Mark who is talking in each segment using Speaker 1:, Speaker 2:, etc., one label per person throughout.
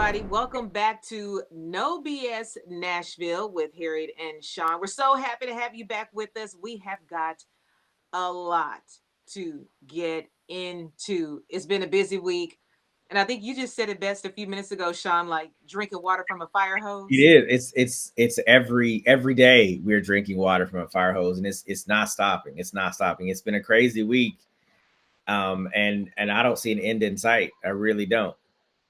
Speaker 1: everybody. Welcome back to No BS Nashville with Harriet and Sean. We're so happy to have you back with us. We have got a lot to get into. It's been a busy week. And I think you just said it best a few minutes ago, Sean, like drinking water from a fire
Speaker 2: It
Speaker 1: hose.
Speaker 2: is. It's every day we're drinking water from a fire hose, and it's not stopping. It's not stopping. It's been a crazy week, and I don't see an end in sight. I really don't.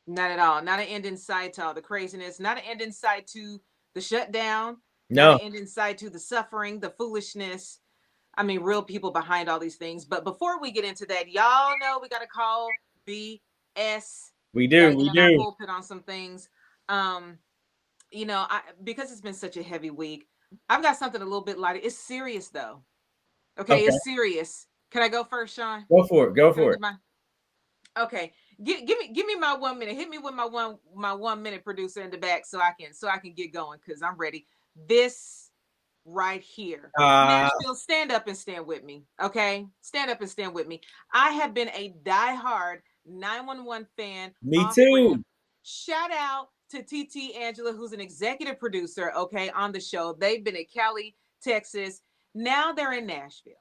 Speaker 1: Not at all. Not an end in sight to all the craziness. Not an end in sight to the shutdown. Not an
Speaker 2: No,
Speaker 1: end in sight to the suffering, the foolishness. I mean, real people behind all these things. But before we get into that, y'all know we got to call BS.
Speaker 2: we
Speaker 1: Got to
Speaker 2: do.
Speaker 1: get
Speaker 2: We
Speaker 1: in our
Speaker 2: do.
Speaker 1: pulpit on some things. Um, because it's been such a heavy week, I've got something a little bit lighter. It's serious though. Okay,
Speaker 2: Okay,
Speaker 1: it's serious. Can I go first, Sean?
Speaker 2: go for it. Go
Speaker 1: Can I
Speaker 2: for
Speaker 1: do
Speaker 2: it.
Speaker 1: my Okay, give me my 1 minute. Hit me with my 1 minute producer in the back so I can get going because I'm ready. This right here,
Speaker 2: Uh,
Speaker 1: Nashville, stand up and stand with me. Okay, stand up and stand with me. I have been a diehard 911 fan
Speaker 2: Me
Speaker 1: off rip.
Speaker 2: too.
Speaker 1: Shout out to TT Angela, who's an executive producer. Okay, on the show. They've been at Cali, Texas. Now they're in Nashville.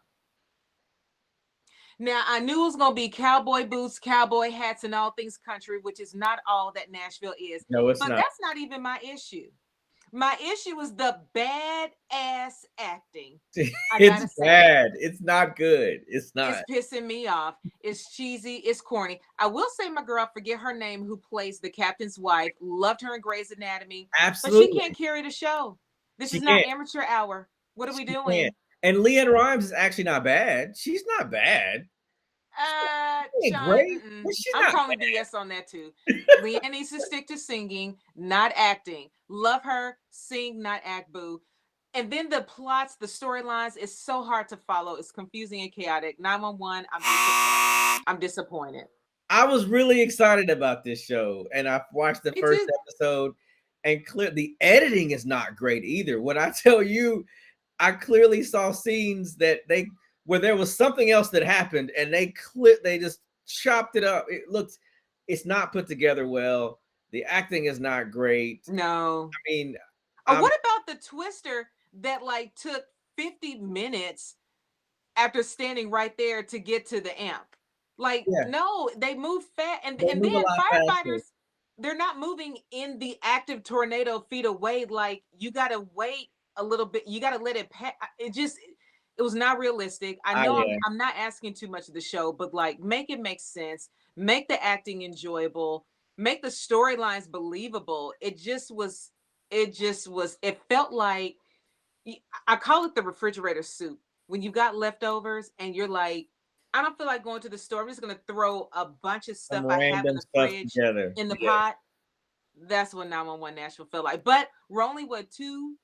Speaker 1: Now, I knew it was going to be cowboy boots, cowboy hats, and all things country, which is not all that Nashville is.
Speaker 2: No, it's
Speaker 1: But
Speaker 2: not.
Speaker 1: that's not even my issue. My issue is the bad ass acting. I got
Speaker 2: It's
Speaker 1: to say it.
Speaker 2: bad. It's not good. It's
Speaker 1: It's
Speaker 2: not.
Speaker 1: pissing me off. It's cheesy. It's corny. I will say my girl, forget her name, who plays the captain's wife. Loved her in Grey's Anatomy, but she
Speaker 2: Absolutely,
Speaker 1: can't carry the show. This
Speaker 2: she
Speaker 1: is not
Speaker 2: can't.
Speaker 1: amateur hour. What are we
Speaker 2: She can't.
Speaker 1: doing?
Speaker 2: And Leanne Rhymes is actually not bad. She's not bad. She ain't
Speaker 1: Sean,
Speaker 2: great, but she's
Speaker 1: I'm
Speaker 2: not
Speaker 1: calling BS on that too.
Speaker 2: bad.
Speaker 1: Leanne needs to stick to singing, not acting. Love her, sing, not act, boo. And then the plots, the storylines is so hard to follow. It's confusing and chaotic. 911, I'm disappointed. I'm disappointed.
Speaker 2: I was really excited about this show, and I watched the
Speaker 1: Me
Speaker 2: first
Speaker 1: too.
Speaker 2: episode, and the editing is not great either. When I tell you, I clearly saw scenes that they where there was something else that happened, and they just chopped it up. It's not put together well. The acting is not great.
Speaker 1: No.
Speaker 2: I mean,
Speaker 1: Or
Speaker 2: I'm
Speaker 1: what about the twister that like took 50 minutes after standing right there to get to the amp? Like,
Speaker 2: yeah,
Speaker 1: no, they move fast, and
Speaker 2: they
Speaker 1: and
Speaker 2: move a
Speaker 1: then
Speaker 2: lot faster.
Speaker 1: firefighters, they're not moving in the active tornado feet away. Like, you gotta wait a little bit. You gotta let it pass. It was not realistic. I know I'm
Speaker 2: Yeah,
Speaker 1: I'm not asking too much of the show, but like, make it make sense, make the acting enjoyable, make the storylines believable. It felt like I call it the refrigerator soup. When you got leftovers and you're like, I don't feel like going to the store. I'm just gonna throw a bunch of stuff
Speaker 2: some
Speaker 1: I have in
Speaker 2: random
Speaker 1: the
Speaker 2: stuff
Speaker 1: fridge
Speaker 2: together.
Speaker 1: in the
Speaker 2: Yeah,
Speaker 1: pot. That's what 911 Nashville felt like. But we're only what, 2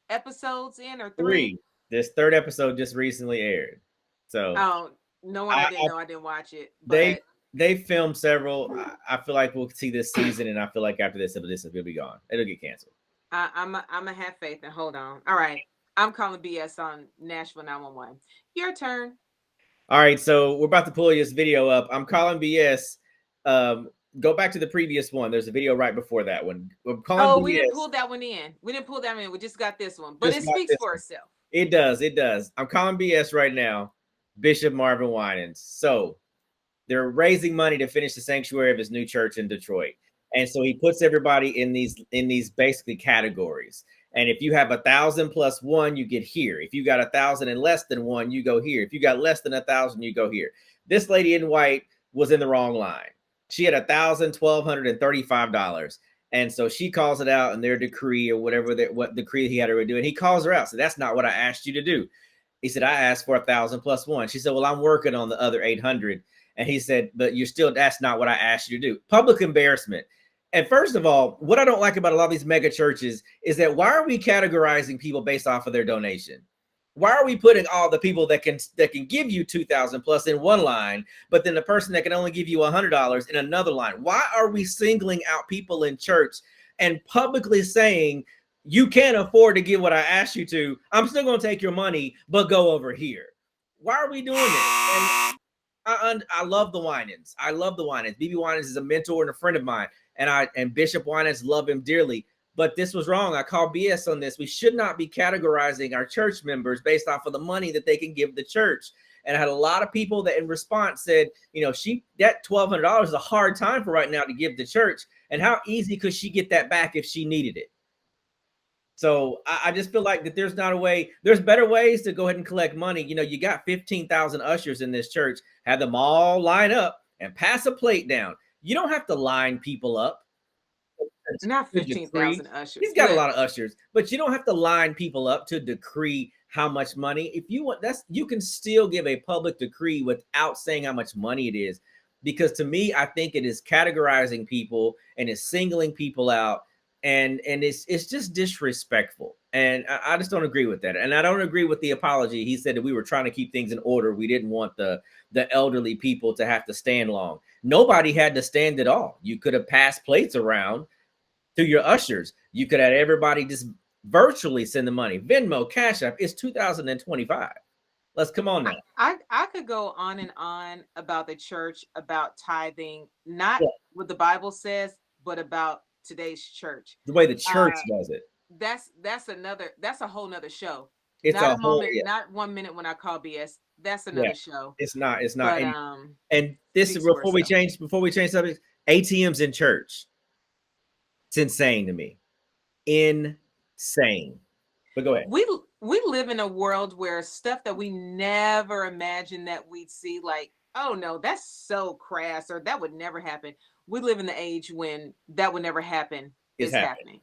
Speaker 1: episodes in, or three?
Speaker 2: three. This third episode just recently aired, so
Speaker 1: Oh, no one I didn't
Speaker 2: I
Speaker 1: know. I didn't watch it.
Speaker 2: they
Speaker 1: But
Speaker 2: they filmed several. I feel like we'll see this season, and I feel like after this will be gone. It'll get canceled.
Speaker 1: I'm a have faith and hold on. All right. I'm calling BS on Nashville 911. Your turn.
Speaker 2: All right, so we're about to pull this video up. I'm calling BS. Um, Go back to the previous one. There's a video right before that one. I'm calling
Speaker 1: Oh, we didn't
Speaker 2: BS.
Speaker 1: pull that one in. We didn't pull that one in. We just got this one. But
Speaker 2: Just
Speaker 1: it
Speaker 2: like
Speaker 1: speaks
Speaker 2: this
Speaker 1: for
Speaker 2: one.
Speaker 1: itself.
Speaker 2: It does. It does. I'm calling BS right now. Bishop Marvin Winans. So they're raising money to finish the sanctuary of his new church in Detroit. And so he puts everybody in these basically categories. And if you have 1,000 plus one, you get here. If you got 1,000 and less than one, you go here. If you got less than 1,000, you go here. This lady in white was in the wrong line. She had $1,235. And so she calls it out in their decree or whatever what decree he had her do. And he calls her out. So that's not what I asked you to do. He said, I asked for 1,000 plus one. She said, well, I'm working on the other 800. And he said, but that's not what I asked you to do. Public embarrassment. And first of all, what I don't like about a lot of these mega churches is that why are we categorizing people based off of their donation? Why are we putting all the people that can give you 2,000 plus in one line, but then the person that can only give you $100 in another line? Why are we singling out people in church and publicly saying you can't afford to give what I asked you to? I'm still going to take your money, but go over here. Why are we doing this? I love the Winans. I love the Winans. BB Winans is a mentor and a friend of mine, and Bishop Winans love him dearly. But this was wrong. I call BS on this. We should not be categorizing our church members based off of the money that they can give the church. And I had a lot of people that in response said, that $1,200 is a hard time for right now to give the church. And how easy could she get that back if she needed it? So I just feel like that there's not a way. There's better ways to go ahead and collect money. You got 15,000 ushers in this church. Have them all line up and pass a plate down. You don't have to line people up.
Speaker 1: Not 15,000 ushers.
Speaker 2: He's got a lot of ushers, but you don't have to line people up to decree how much money. If you want, you can still give a public decree without saying how much money it is. Because to me, I think it is categorizing people and is singling people out. And it's just disrespectful. And I just don't agree with that. And I don't agree with the apology. He said that we were trying to keep things in order. We didn't want the elderly people to have to stand long. Nobody had to stand at all. You could have passed plates around to your ushers. You could have everybody just virtually send the money. Venmo, Cash App. It's 2025. Let's come on now.
Speaker 1: I could go on and on about the church, about tithing, not what the Bible says, but about today's church,
Speaker 2: the way the church does it.
Speaker 1: That's a whole nother show.
Speaker 2: It's
Speaker 1: not a moment, not 1 minute when I call BS. That's another show.
Speaker 2: It's not. But,
Speaker 1: and
Speaker 2: this is before we change subjects. ATMs in church. It's insane to me. Insane. But go ahead.
Speaker 1: We live in a world where stuff that we never imagined that we'd see, like, oh no, that's so crass, or that would never happen. We live in the age when that would never happen is happening.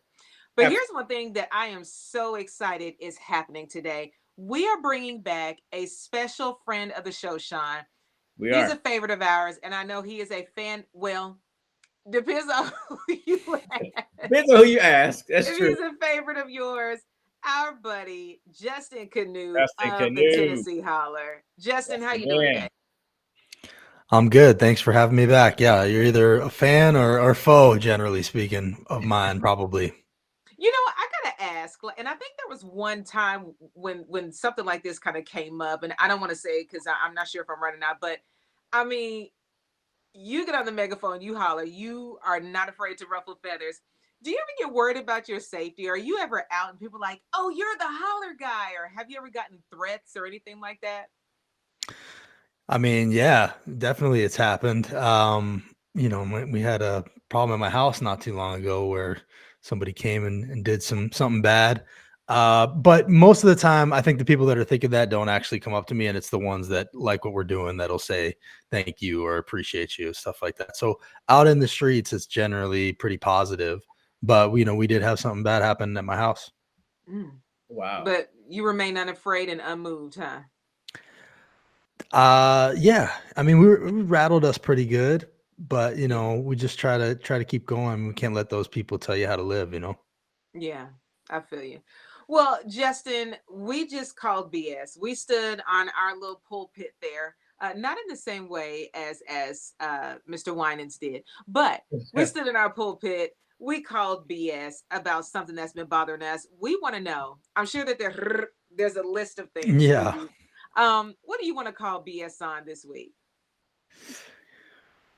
Speaker 1: But here's one thing that I am so excited is happening today. We are bringing back a special friend of the show, Sean. He's a favorite of ours, and I know he is a fan. Well, depends on who you ask.
Speaker 2: Depends on who you ask. That's true.
Speaker 1: He's a favorite of yours. Our buddy Justin Kanew of the Tennessee Holler. Justin, how you doing today?
Speaker 3: I'm good. Thanks for having me back. Yeah, you're either a fan or foe, generally speaking, of mine, probably.
Speaker 1: I gotta ask, and I think there was one time when something like this kind of came up, and I don't want to say because I'm not sure if I'm running out, but I mean, you get on the megaphone, you holler, you are not afraid to ruffle feathers. Do you ever get worried about your safety? Are you ever out and people like, oh, you're the holler guy, or have you ever gotten threats or anything like that?
Speaker 3: I mean, yeah, definitely it's happened. We had a problem at my house not too long ago where somebody came and did something bad. But most of the time, I think the people that are thinking that don't actually come up to me, and it's the ones that like what we're doing that'll say thank you or appreciate you, stuff like that. So out in the streets, it's generally pretty positive. But we did have something bad happen at my house.
Speaker 2: Wow.
Speaker 1: But you remain unafraid and unmoved, huh?
Speaker 3: Yeah. I mean, we rattled us pretty good, but we just try to keep going. We can't let those people tell you how to live,
Speaker 1: Yeah, I feel you. Well, Justin, we just called BS. We stood on our little pulpit there, not in the same way as Mr. Winans did, but we stood in our pulpit. We called BS about something that's been bothering us. We want to know. I'm sure that there's a list of things.
Speaker 3: Yeah.
Speaker 1: What do you want to call BS on this week?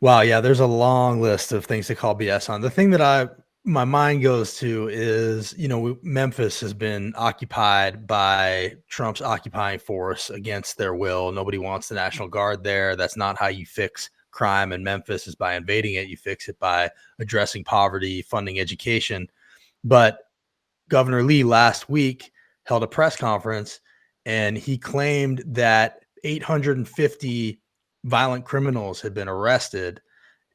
Speaker 3: Wow, yeah, there's a long list of things to call BS on. The thing that my mind goes to is, Memphis has been occupied by Trump's occupying force against their will. Nobody wants the National Guard there. That's not how you fix crime in Memphis, is by invading it. You fix it by addressing poverty, funding education. But Governor Lee last week held a press conference, and he claimed that 850 violent criminals had been arrested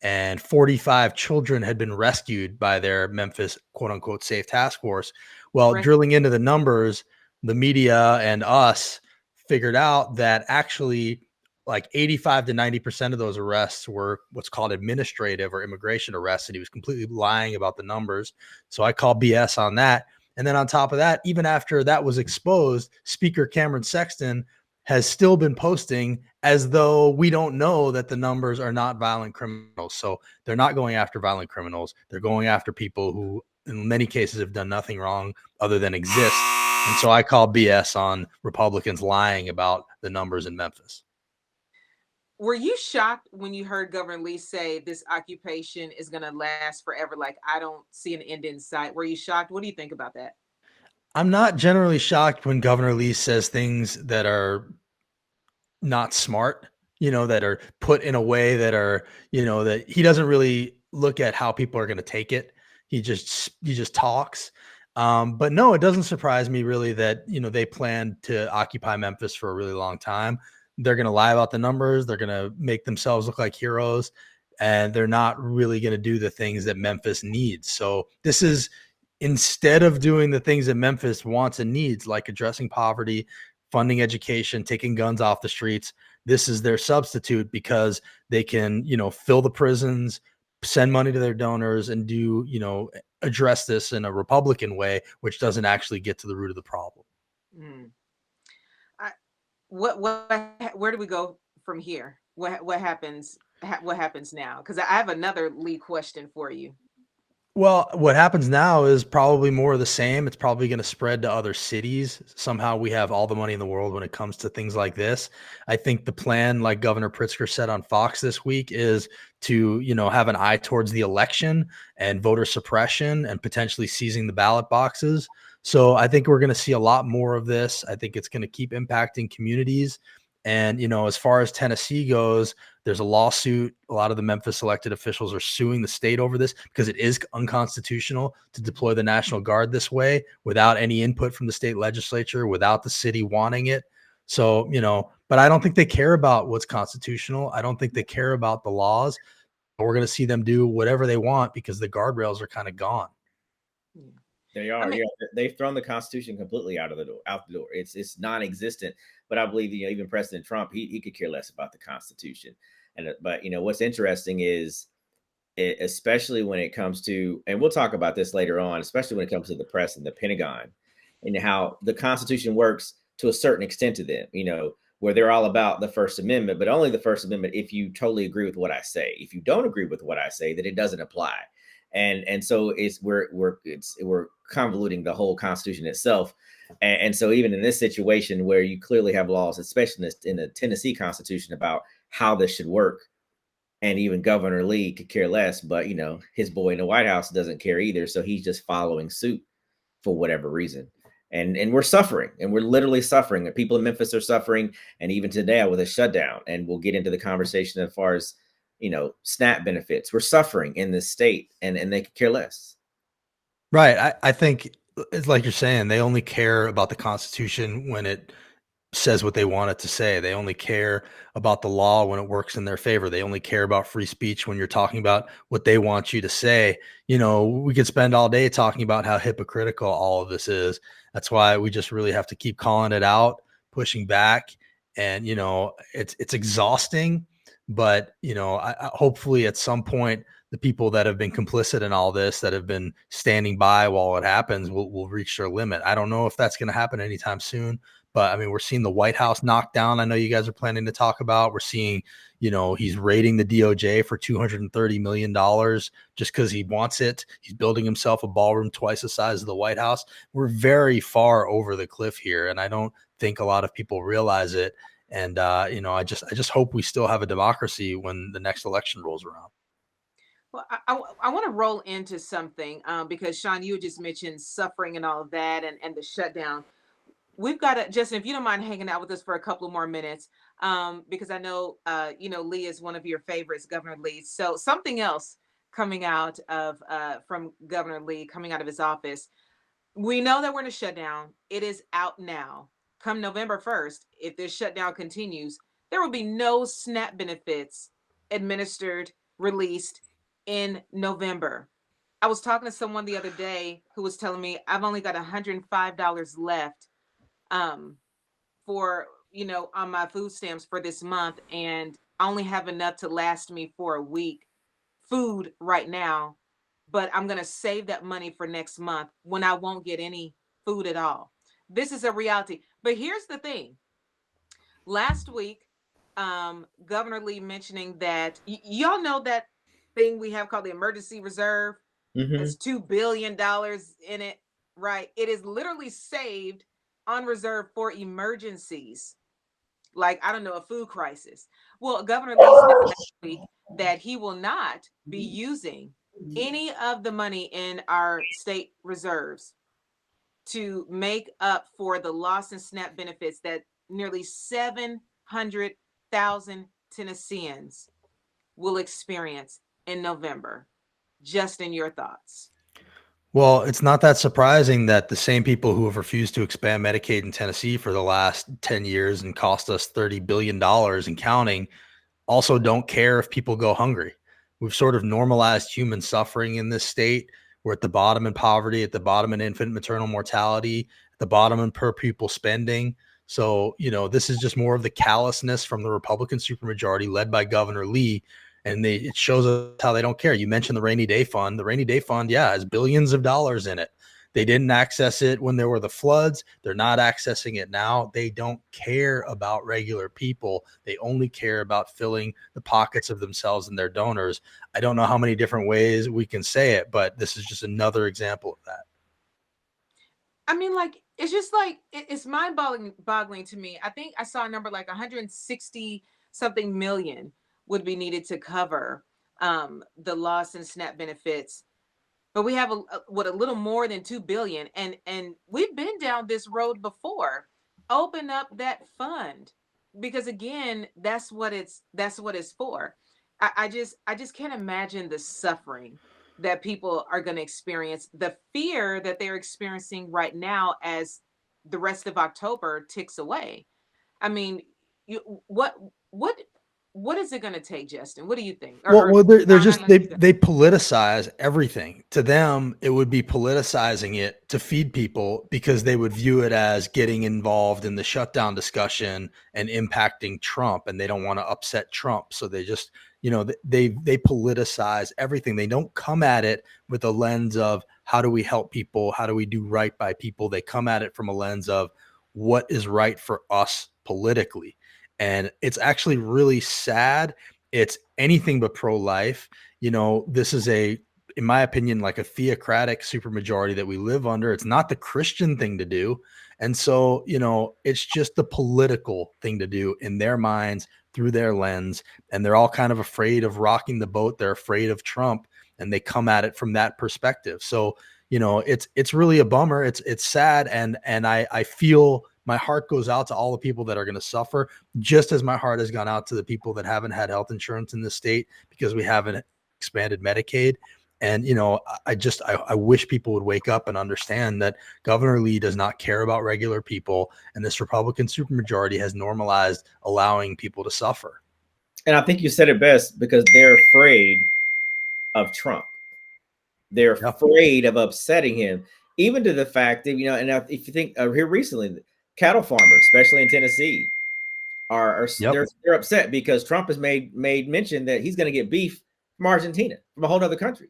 Speaker 3: and 45 children had been rescued by their Memphis quote unquote safe task force. Well, right. Drilling into the numbers, the media and us figured out that actually like 85 to 90% of those arrests were what's called administrative or immigration arrests. And he was completely lying about the numbers. So I call BS on that. And then on top of that, even after that was exposed, Speaker Cameron Sexton has still been posting as though we don't know that the numbers are not violent criminals. So they're not going after violent criminals. They're going after people who in many cases have done nothing wrong other than exist. And so I call BS on Republicans lying about the numbers in Memphis.
Speaker 1: Were you shocked when you heard Governor Lee say this occupation is going to last forever? Like, I don't see an end in sight. Were you shocked? What do you think about that?
Speaker 3: I'm not generally shocked when Governor Lee says things that are not smart, that are put in a way that are, that he doesn't really look at how people are going to take it. He just talks. But no, it doesn't surprise me really that, they plan to occupy Memphis for a really long time. They're going to lie about the numbers. They're going to make themselves look like heroes, and they're not really going to do the things that Memphis needs. So this is, instead of doing the things that Memphis wants and needs, like addressing poverty, funding education, taking guns off the streets, this is their substitute because they can, fill the prisons, send money to their donors, and do, address this in a Republican way, which doesn't actually get to the root of the problem.
Speaker 1: Mm. I, where do we go from here? What happens? What happens now? Because I have another Lee question for you.
Speaker 3: Well, what happens now is probably more of the same. It's probably going to spread to other cities. Somehow we have all the money in the world when it comes to things like this. I think the plan, like Governor Pritzker said on Fox this week, is to, have an eye towards the election and voter suppression and potentially seizing the ballot boxes. So I think we're going to see a lot more of this. I think it's going to keep impacting communities. And, as far as Tennessee goes, there's a lawsuit. A lot of the Memphis elected officials are suing the state over this because it is unconstitutional to deploy the National Guard this way without any input from the state legislature, without the city wanting it. So, but I don't think they care about what's constitutional. I don't think they care about the laws. We're going to see them do whatever they want because the guardrails are kind of gone.
Speaker 2: They are.
Speaker 1: I mean,
Speaker 2: They've thrown the Constitution completely out the door. It's non-existent. But I believe even President Trump, he could care less about the Constitution. But what's interesting is, especially when it comes to, and we'll talk about this later on, especially when it comes to the press and the Pentagon, and how the Constitution works to a certain extent to them. Where they're all about the First Amendment, but only the First Amendment if you totally agree with what I say. If you don't agree with what I say, then it doesn't apply. And so we're convoluting the whole Constitution itself. And so even in this situation where you clearly have laws, especially in the Tennessee Constitution, about how this should work, and even Governor Lee could care less, but his boy in the White House doesn't care either, so he's just following suit for whatever reason. And we're suffering, and we're literally suffering. And people in Memphis are suffering, and even today with a shutdown. And we'll get into the conversation as far as SNAP benefits. We're suffering in this state, and they could care less.
Speaker 3: Right. I think it's like you're saying, they only care about the Constitution when it says what they want it to say. They only care about the law when it works in their favor. They only care about free speech when you're talking about what they want you to say. We could spend all day talking about how hypocritical all of this is. That's why we just really have to keep calling it out, pushing back. And, it's exhausting, but, hopefully at some point, the people that have been complicit in all this, that have been standing by while it happens, will reach their limit. I don't know if that's going to happen anytime soon, but I mean, we're seeing the White House knocked down. I know you guys are planning to talk about. We're seeing, he's raiding the DOJ for $230 million just because he wants it. He's building himself a ballroom twice the size of the White House. We're very far over the cliff here, and I don't think a lot of people realize it. And I just hope we still have a democracy when the next election rolls around.
Speaker 1: well, I want to roll into something because Sean, you just mentioned suffering and all of that, and the shutdown. We've got to, Justin, if you don't mind hanging out with us for a couple of more minutes, because I know, Lee is one of your favorites, Governor Lee. So something else coming out of from Governor Lee, coming out of his office. We know that we're in a shutdown. It is out now. Come November 1st, if this shutdown continues, there will be no SNAP benefits administered, released in November. I was talking to someone the other day who was telling me I've only got $105 left for on my food stamps for this month, and I only have enough to last me for a week food right now, but I'm going to save that money for next month when I won't get any food at all. This is a reality. But here's the thing. Last week, Governor Lee mentioning that y'all know that thing we have called the emergency reserve. It's $2 billion in it, right? It is literally saved on reserve for emergencies. like, I don't know, a food crisis. Well, Governor Lee said last week that he will not be using any of the money in our state reserves to make up for the loss in SNAP benefits that nearly 700,000 Tennesseans will experience in November. Justin, your thoughts?
Speaker 3: Well, it's not that surprising that the same people who have refused to expand Medicaid in Tennessee for the last 10 years and cost us $30 billion and counting also don't care if people go hungry. We've sort of normalized human suffering in this state. We're at the bottom in poverty, at the bottom in infant maternal mortality, at the bottom in per pupil spending. So, this is just more of the callousness from the Republican supermajority led by Governor Lee. And it shows us how they don't care. You mentioned the rainy day fund. The rainy day fund, has billions of dollars in it. They didn't access it when there were the floods. They're not accessing it now. They don't care about regular people. They only care about filling the pockets of themselves and their donors. I don't know how many different ways we can say it, but this is just another example of that.
Speaker 1: I mean, like, it's just like, it's mind-boggling to me. I think I saw a number like 160 something million would be needed to cover the loss in SNAP benefits. But we have a little more than 2 billion, and we've been down this road before. Open up that fund, because again, that's what it's for. I just can't imagine the suffering that people are going to experience, the fear that they're experiencing right now as the rest of October ticks away. I mean, what is it going to take, Justin? What do you think?
Speaker 3: Well, they're just they
Speaker 1: John,
Speaker 3: politicize everything. To them, it would be politicizing it to feed people, because they would view it as getting involved in the shutdown discussion and impacting Trump, and they don't want to upset Trump. So they just, they politicize everything. They don't come at it with a lens of how do we help people, how do we do right by people. They come at it from a lens of what is right for us politically. And it's actually really sad. It's anything but pro-life. This is in my opinion, like a theocratic supermajority that we live under. It's not the Christian thing to do. And so, it's just the political thing to do in their minds through their lens. And they're all kind of afraid of rocking the boat. They're afraid of Trump, and they come at it from that perspective. So, it's really a bummer. It's sad. And I feel my heart goes out to all the people that are going to suffer, just as my heart has gone out to the people that haven't had health insurance in this state because we haven't expanded Medicaid. And, I wish people would wake up and understand that Governor Lee does not care about regular people. And this Republican supermajority has normalized allowing people to suffer.
Speaker 2: And I think you said it best, because they're afraid of Trump. They're afraid of upsetting him, even to the fact that, and if you think here recently, cattle farmers, especially in Tennessee, are they're upset because Trump has made mention that he's going to get beef from Argentina, from a whole other country.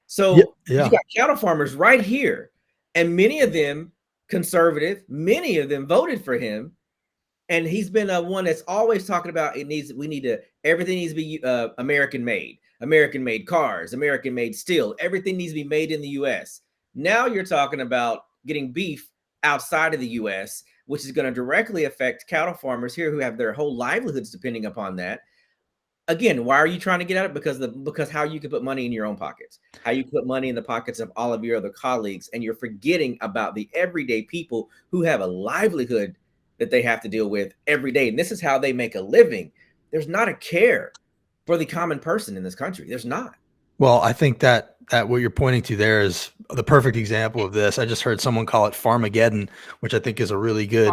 Speaker 2: So you got cattle farmers right here, and many of them conservative, many of them voted for him, and he's been one that's always talking about everything needs to be American made cars, American made steel, everything needs to be made in the U.S. Now you're talking about getting beef outside of the U.S., which is going to directly affect cattle farmers here who have their whole livelihoods depending upon that. Again, why are you trying to get at it? Because how you can put money in your own pockets, how you put money in the pockets of all of your other colleagues, and you're forgetting about the everyday people who have a livelihood that they have to deal with every day. And this is how they make a living. There's not a care for the common person in this country. There's not.
Speaker 3: Well, I think that what you're pointing to there is the perfect example of this. I just heard someone call it Farmageddon, which I think is a really good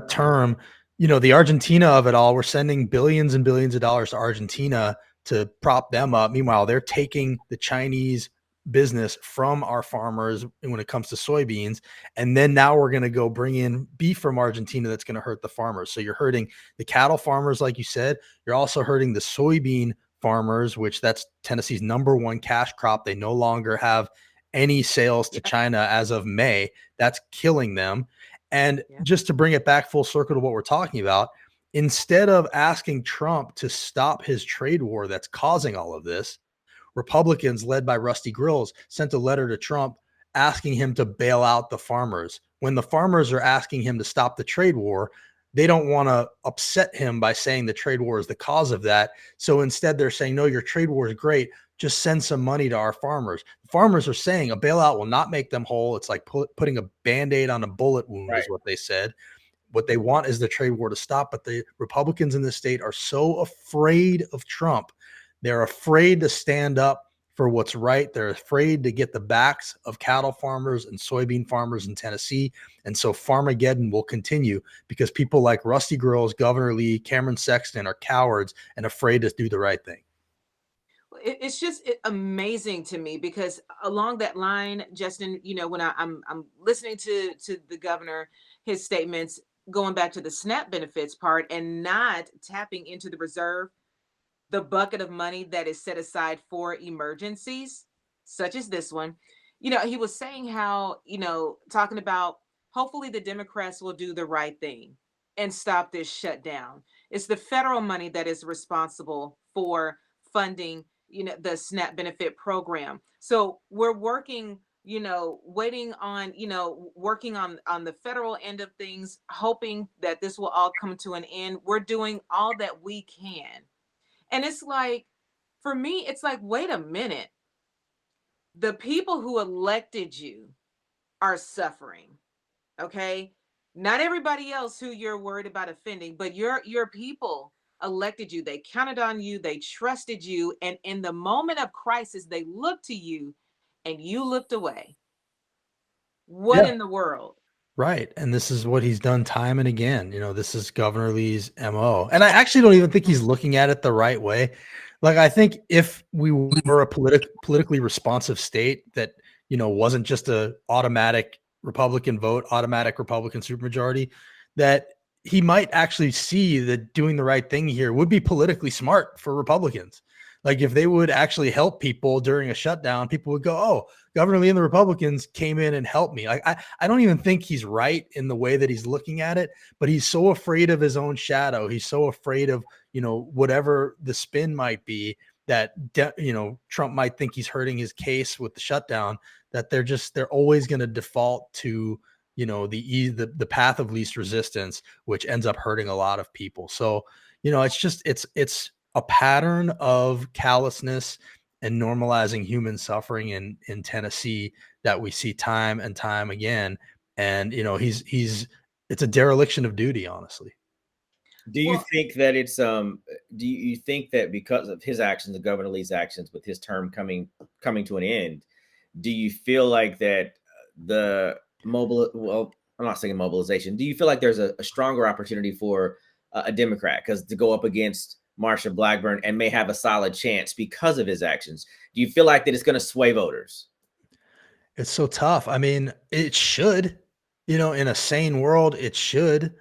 Speaker 3: term. The Argentina of it all, we're sending billions and billions of dollars to Argentina to prop them up. Meanwhile, they're taking the Chinese business from our farmers when it comes to soybeans. And then now we're going to go bring in beef from Argentina that's going to hurt the farmers. So you're hurting the cattle farmers, like you said. You're also hurting the soybean farmers, which that's Tennessee's #1 cash crop. They no longer have any sales to China as of May. That's killing them. And just to bring it back full circle to what we're talking about, instead of asking Trump to stop his trade war that's causing all of this, Republicans led by Rusty Grills sent a letter to Trump asking him to bail out the farmers. When the farmers are asking him to stop the trade war, they don't want to upset him by saying the trade war is the cause of that. So instead, they're saying, no, your trade war is great. Just send some money to our farmers. Farmers are saying a bailout will not make them whole. It's like putting a Band-Aid on a bullet wound,
Speaker 2: Right.
Speaker 3: is what they said. What they want is the trade war to stop. But the Republicans in the state are so afraid of Trump. They're afraid to stand up for what's right. They're afraid to get the backs of cattle farmers and soybean farmers in Tennessee. And so Farmageddon will continue because people like Rusty Grills, Governor Lee, Cameron Sexton are cowards and afraid to do the right thing.
Speaker 1: It's just amazing to me because along that line, Justin, when I'm listening to the governor, his statements going back to the SNAP benefits part and not tapping into the reserve, the bucket of money that is set aside for emergencies, such as this one. He was saying how, talking about hopefully the Democrats will do the right thing and stop this shutdown. It's the federal money that is responsible for funding, the SNAP benefit program. So we're working, waiting on, working on the federal end of things, hoping that this will all come to an end. We're doing all that we can. And it's like, for me, it's like, wait a minute. The people who elected you are suffering. Okay. Not everybody else who you're worried about offending, but your people elected you. They counted on you. They trusted you. And in the moment of crisis, they looked to you and you looked away. What
Speaker 3: Yeah.
Speaker 1: in the world?
Speaker 3: Right. And this is what he's done time and again. This is Governor Lee's MO. And I actually don't even think he's looking at it the right way. Like, I think if we were a politically responsive state that, wasn't just a automatic Republican vote, automatic Republican supermajority, that he might actually see that doing the right thing here would be politically smart for Republicans. Like, if they would actually help people during a shutdown, people would go, oh, Governor Lee and the Republicans came in and helped me. Like, I don't even think he's right in the way that he's looking at it, but he's so afraid of his own shadow. He's so afraid of, whatever the spin might be that, Trump might think he's hurting his case with the shutdown, that they're always going to default to, the path of least resistance, which ends up hurting a lot of people. So, it's a pattern of callousness and normalizing human suffering in Tennessee that we see time and time again. And, it's a dereliction of duty, honestly.
Speaker 2: Do you
Speaker 1: Well,
Speaker 2: think that do you think that because of his actions, the Governor Lee's actions, with his term coming to an end, do you feel like that well, I'm not saying mobilization. Do you feel like there's a stronger opportunity for a Democrat to go up against Marsha Blackburn and may have a solid chance because of his actions? Do you feel like that it's going to sway voters?
Speaker 3: It's so tough. I mean, it should, in a sane world, it should.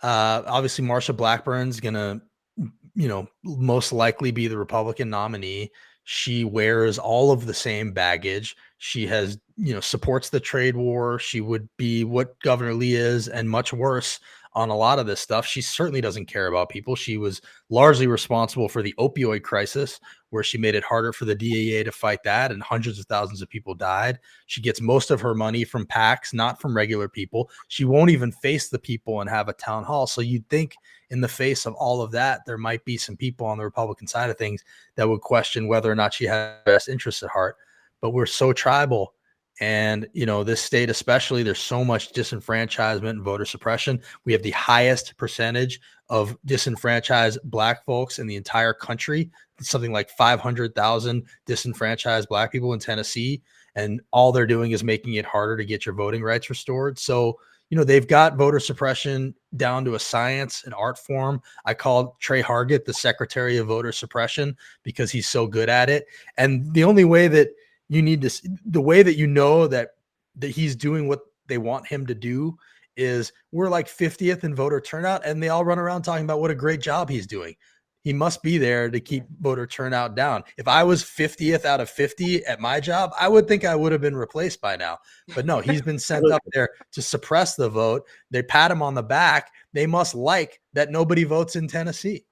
Speaker 3: Obviously, Marsha Blackburn's going to, most likely be the Republican nominee. She wears all of the same baggage. She has, supports the trade war. She would be what Governor Lee is and much worse on a lot of this stuff. She certainly doesn't care about people. She was largely responsible for the opioid crisis, where she made it harder for the DEA to fight that, and hundreds of thousands of people died. She gets most of her money from PACs, not from regular people. She won't even face the people and have a town hall. So you'd think in the face of all of that, there might be some people on the Republican side of things that would question whether or not she has best interests at heart. But we're so tribal. And, this state, especially, there's so much disenfranchisement and voter suppression. We have the highest percentage of disenfranchised Black folks in the entire country. It's something like 500,000 disenfranchised Black people in Tennessee. And all they're doing is making it harder to get your voting rights restored. So, they've got voter suppression down to a science and art form. I call Trey Hargett the Secretary of Voter Suppression because he's so good at it. And the only way that the way that that he's doing what they want him to do is we're like 50th in voter turnout, and they all run around talking about what a great job he's doing. He must be there to keep voter turnout down. If I was 50th out of 50 at my job, I would think I would have been replaced by now. But no, he's been sent up there to suppress the vote. They pat him on the back. They must like that nobody votes in Tennessee.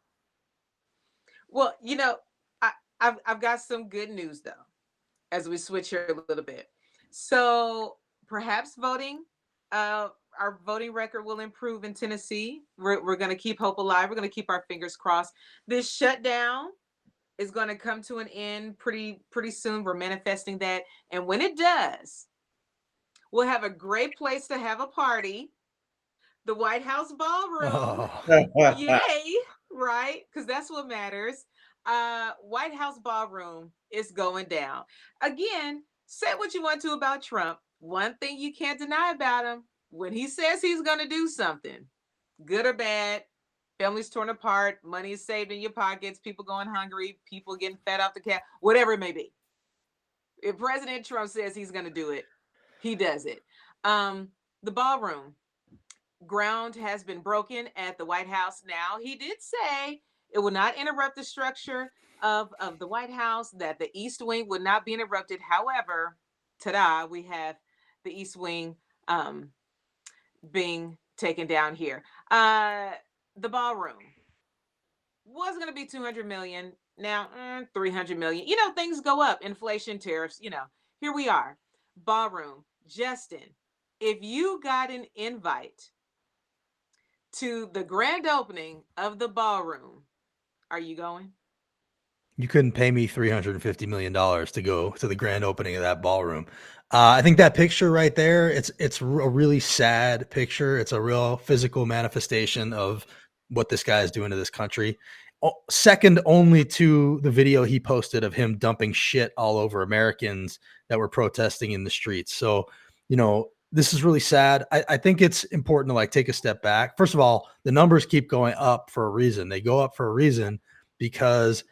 Speaker 1: well, I've got some good news though, as we switch here a little bit. So perhaps voting, our voting record will improve in Tennessee. We're going to keep hope alive. We're going to keep our fingers crossed. This shutdown is going to come to an end pretty soon. We're manifesting that. And when it does, we'll have a great place to have a party. The White House ballroom.
Speaker 3: Oh,
Speaker 1: Yay, right? Because that's what matters. White House ballroom is going down. Again, say what you want to about Trump. One thing you can't deny about him, when he says he's going to do something, good or bad, families torn apart, money is saved in your pockets, people going hungry, people getting fed off the cat, whatever it may be. If President Trump says he's going to do it, he does it. The ballroom. Ground has been broken at the White House now. He did say it will not interrupt the structure of the White House, that the East Wing would not be interrupted. However, ta-da, we have the East Wing being taken down here. The ballroom was going to be 200 million. Now, 300 million. You know, things go up. Inflation, tariffs, you know. Here we are. Ballroom. Justin, if you got an invite to the grand opening of the ballroom, are you going?
Speaker 3: you couldn't pay me $350 million to go to the grand opening of that ballroom. I think that picture right there, it's a really sad picture. It's a real physical manifestation of what this guy is doing to this country. Second only to the video he posted of him dumping shit all over Americans that were protesting in the streets. So, you know, this is really sad. I think it's important to like take a step back. First of all, the numbers keep going up for a reason. They go up for a reason because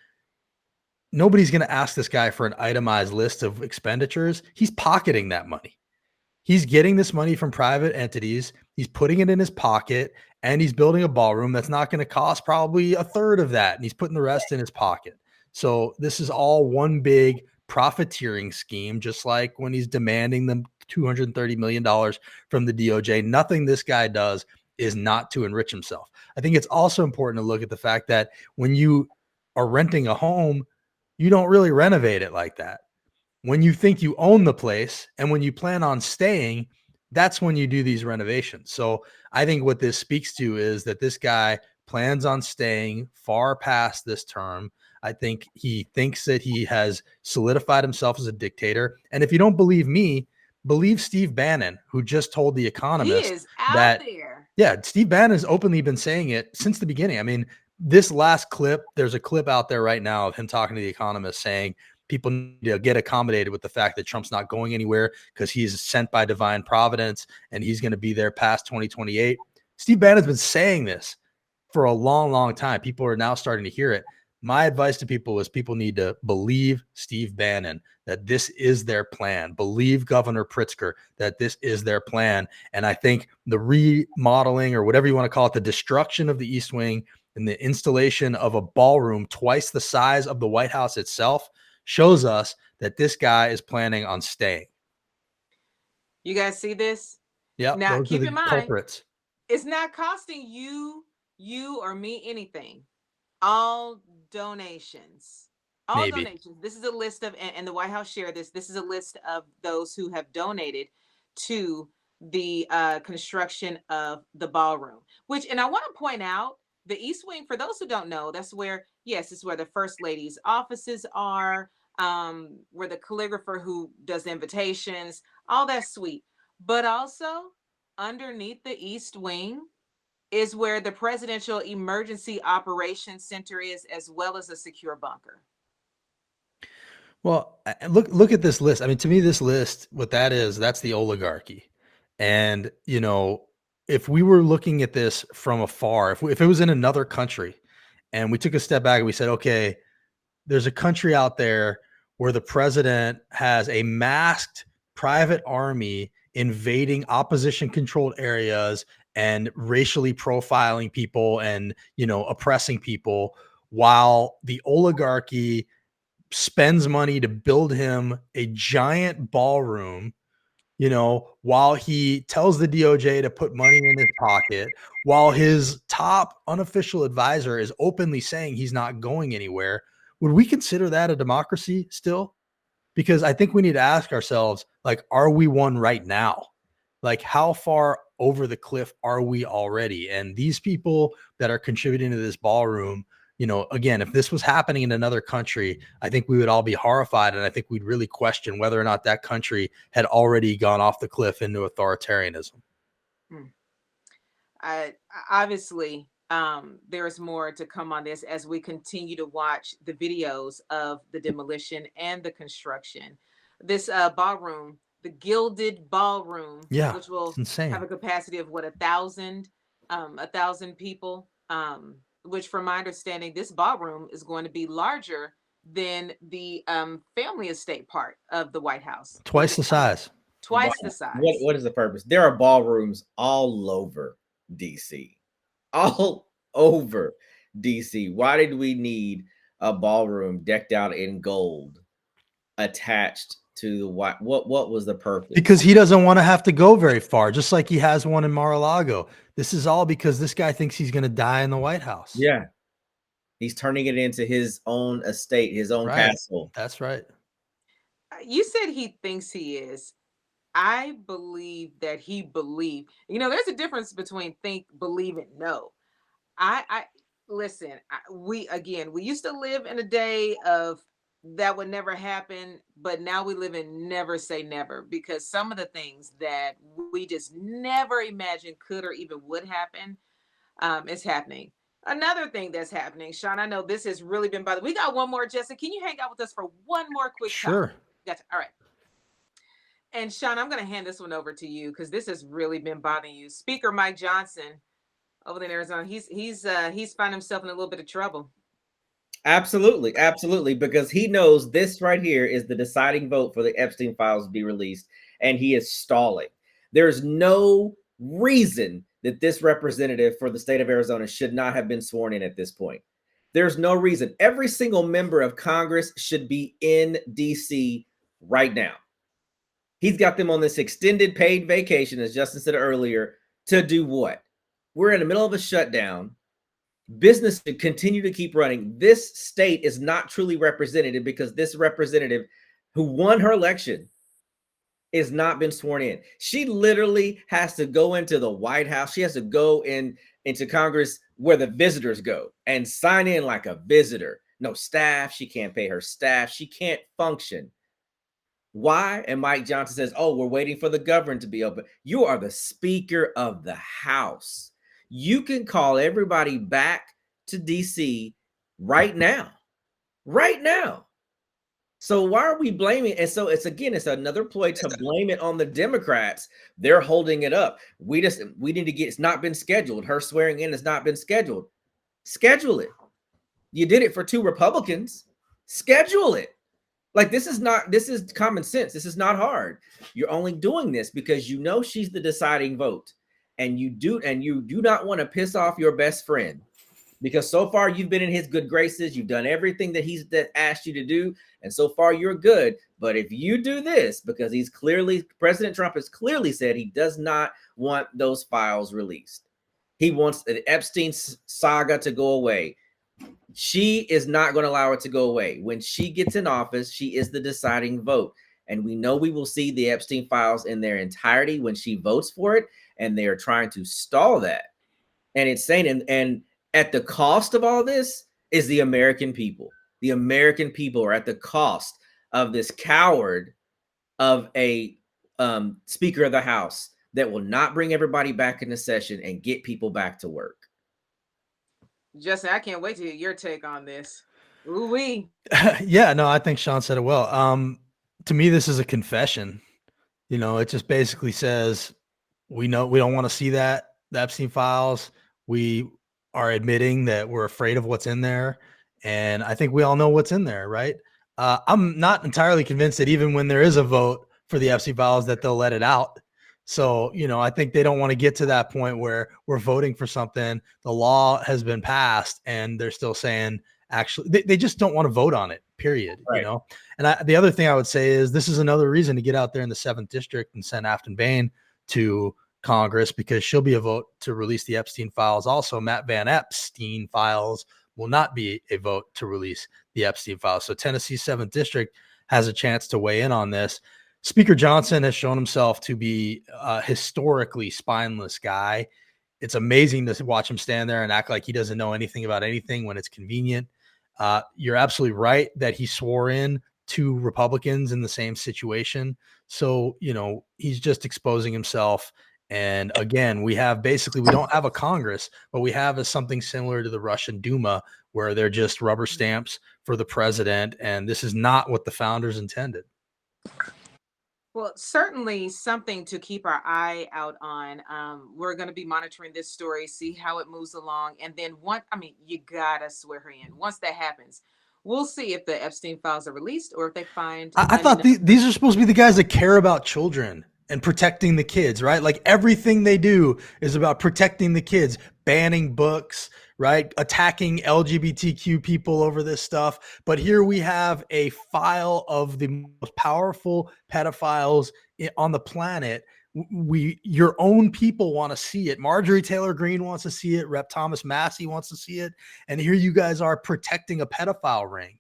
Speaker 3: nobody's going to ask this guy for an itemized list of expenditures. He's pocketing that money. He's getting this money from private entities. He's putting it in his pocket and he's building a ballroom that's not going to cost probably a third of that. And he's putting the rest in his pocket. So this is all one big profiteering scheme, just like when he's demanding them $230 million from the DOJ. Nothing this guy does is not to enrich himself. I think it's also important to look at the fact that when you are renting a home, you don't really renovate it like that. When you think you own the place and when you plan on staying, that's when you do these renovations. So I think what this speaks to is that this guy plans on staying far past this term. I think he thinks that he has solidified himself as a dictator. And if you don't believe me, believe Steve Bannon, who just told The Economist
Speaker 1: He is out
Speaker 3: that,
Speaker 1: there.
Speaker 3: yeah, Steve Bannon has openly been saying it since the beginning. I mean, this last clip, there's a clip out there right now of him talking to The Economist saying people need to get accommodated with the fact that Trump's not going anywhere because he's sent by divine providence and he's going to be there past 2028. Steve Bannon's been saying this for a long, long time. People are now starting to hear it. My advice to people is people need to believe Steve Bannon that this is their plan. Believe Governor Pritzker that this is their plan. And I think the remodeling or whatever you want to call it, the destruction of the East Wing and the installation of a ballroom twice the size of the White House itself shows us that this guy is planning on staying.
Speaker 1: You guys see this?
Speaker 3: Yeah.
Speaker 1: Now keep in mind,
Speaker 3: culprits.
Speaker 1: it's not costing you or me anything. All donations. All
Speaker 3: Maybe.
Speaker 1: donations. This is a list of, and the White House shared this. This is a list of those who have donated to the construction of the ballroom. Which, and I want to point out, the East Wing, for those who don't know, that's where, yes, it's where the First Lady's offices are, where the calligrapher who does invitations, all that sweet. But also underneath the East Wing is where the Presidential Emergency Operations Center is, as well as a secure bunker.
Speaker 3: Well, look at this list. I mean, to me, this list, what that is, that's the oligarchy. And, you know, if we were looking at this from afar, if it was in another country and we took a step back and we said, okay, there's a country out there where the president has a masked private army invading opposition controlled areas and racially profiling people and, you know, oppressing people while the oligarchy spends money to build him a giant ballroom, you know, while he tells the DOJ to put money in his pocket, while his top unofficial advisor is openly saying he's not going anywhere. Would we consider that a democracy still? Because I think we need to ask ourselves, like, are we one right now? Like, how far over the cliff are we already? And these people that are contributing to this ballroom, you know, again, if this was happening in another country, I think we would all be horrified. And I think we'd really question whether or not that country had already gone off the cliff into authoritarianism.
Speaker 1: Obviously, there's more to come on this as we continue to watch the videos of the demolition and the construction. This ballroom, the Gilded Ballroom,
Speaker 3: Yeah,
Speaker 1: which will
Speaker 3: it's insane.
Speaker 1: have a capacity of what, 1,000 people. Which, from my understanding, this ballroom is going to be larger than the family estate part of the White House.
Speaker 3: Twice the size.
Speaker 1: Twice the size.
Speaker 2: What is the purpose? There are ballrooms all over DC. All over DC. Why did we need a ballroom decked out in gold attached to the white? What was the purpose?
Speaker 3: Because he doesn't want to have to go very far, just like he has one in Mar-a-Lago. This is all because this guy thinks he's going to die in the White House.
Speaker 2: Yeah. He's turning it into his own estate, his own castle.
Speaker 3: That's right.
Speaker 1: You said he thinks he is. I believe that he believed. You know, there's a difference between think, believe, and know. I listen. We used to live in a day of that would never happen, but now we live in never say never, because some of the things that we just never imagined could or even would happen is happening. Another thing that's happening, Sean, I know this has really been bothering. We got one more, Jessica. Can you hang out with us for one more quick time?
Speaker 3: Sure.
Speaker 1: Gotcha. All right. And Sean, I'm going to hand this one over to you because this has really been bothering you. Speaker Mike Johnson over in Arizona, he's found himself in a little bit of trouble.
Speaker 2: Absolutely, absolutely, because he knows this right here is the deciding vote for the Epstein files to be released, and he is stalling. There's no reason that this representative for the state of Arizona should not have been sworn in at this point. There's no reason. Every single member of Congress should be in DC right now. He's got them on this extended paid vacation, as Justin said earlier, to do what? We're in the middle of a shutdown. Business to continue to keep running. This state is not truly represented because this representative who won her election is not been sworn in. She literally has to go into the White House. She has to go into Congress where the visitors go and sign in like a visitor. No staff. She can't pay her staff. She can't function. Why? And Mike Johnson says, oh, we're waiting for the government to be open. You are the Speaker of the House. You can call everybody back to DC right now. Right now. So why are we blaming? And so it's another ploy to blame it on the Democrats. They're holding it up. We need to get, it's not been scheduled. Her swearing in has not been scheduled. Schedule it. You did it for 2 Republicans. Schedule it. Like, this is common sense. This is not hard. You're only doing this because you know she's the deciding vote. And you do not want to piss off your best friend, because so far you've been in his good graces. You've done everything that he's asked you to do, and so far you're good. But if you do this, because President Trump has clearly said he does not want those files released. He wants the Epstein saga to go away. She is not going to allow it to go away. When she gets in office, she is the deciding vote. And we know we will see the Epstein files in their entirety when she votes for it. And they are trying to stall that. And it's saying, and at the cost of all this is the American people. The American people are at the cost of this coward of a Speaker of the House that will not bring everybody back into session and get people back to work.
Speaker 1: Justin, I can't wait to hear your take on this. Ooh-wee.
Speaker 3: Yeah, no, I think Sean said it well. To me, this is a confession. You know, it just basically says, we know we don't want to see the Epstein files. We are admitting that we're afraid of what's in there. And I think we all know what's in there, right? I'm not entirely convinced that even when there is a vote for the Epstein files that they'll let it out. So, you know, I think they don't want to get to that point where we're voting for something, the law has been passed, and they're still saying, actually, they just don't want to vote on it, period. Right. You know? And the other thing I would say is this is another reason to get out there in the 7th district and send Afton Bain to Congress, because she'll be a vote to release the Epstein files. Also, Matt Van Epstein files will not be a vote to release the Epstein files. So Tennessee 7th district has a chance to weigh in on this. Speaker Johnson has shown himself to be a historically spineless guy. It's amazing to watch him stand there and act like he doesn't know anything about anything when it's convenient. You're absolutely right that he swore in 2 Republicans in the same situation. So, he's just exposing himself. And again, we don't have a Congress, but we have something similar to the Russian Duma, where they're just rubber stamps for the president. And this is not what the founders intended.
Speaker 1: Well, certainly something to keep our eye out on. We're going to be monitoring this story, see how it moves along. And then you got to swear her in. Once that happens, we'll see if the Epstein files are released or if they find.
Speaker 3: I thought these are supposed to be the guys that care about children and protecting the kids, right? Like everything they do is about protecting the kids, banning books, right? Attacking LGBTQ people over this stuff. But here we have a file of the most powerful pedophiles on the planet. Your own people want to see it. Marjorie Taylor Greene wants to see it. Rep. Thomas Massie wants to see it. And here you guys are protecting a pedophile ring.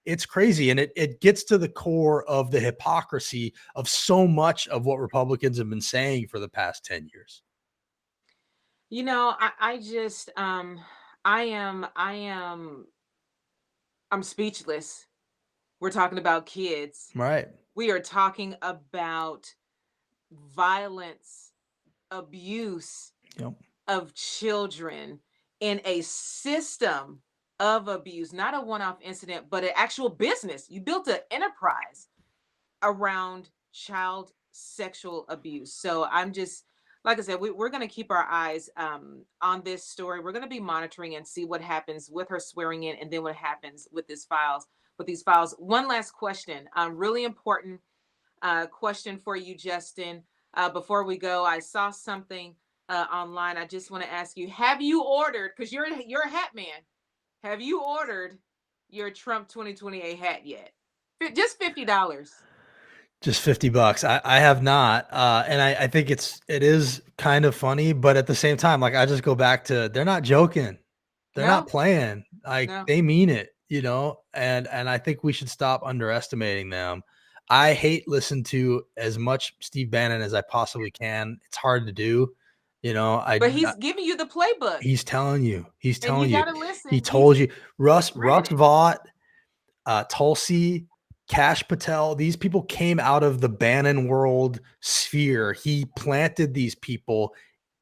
Speaker 3: It's crazy. And it gets to the core of the hypocrisy of so much of what Republicans have been saying for the past 10 years.
Speaker 1: I'm speechless. We're talking about kids.
Speaker 3: Right.
Speaker 1: We are talking about violence, abuse of children in a system of abuse, not a one-off incident, but an actual business. You built an enterprise around child sexual abuse. So I'm just, like I said, we're going to keep our eyes on this story. We're going to be monitoring and see what happens with her swearing in, and then what happens with these files. One last question, really important question for you, Justin. Before we go, I saw something online. I just want to ask you: have you ordered? Because you're a hat man. Have you ordered your Trump 2028 hat yet? Just $50.
Speaker 3: Just $50. I have not. And I think it is kind of funny, but at the same time, like I just go back to, they're not joking. They're not playing. They mean it, and I think we should stop underestimating them. I hate listen to as much Steve Bannon as I possibly can. It's hard to do,
Speaker 1: but he's giving you the playbook.
Speaker 3: He's telling you.
Speaker 1: Gotta listen.
Speaker 3: He told you. Russ Vought, Tulsi, Kash Patel, these people came out of the Bannon world sphere. He planted these people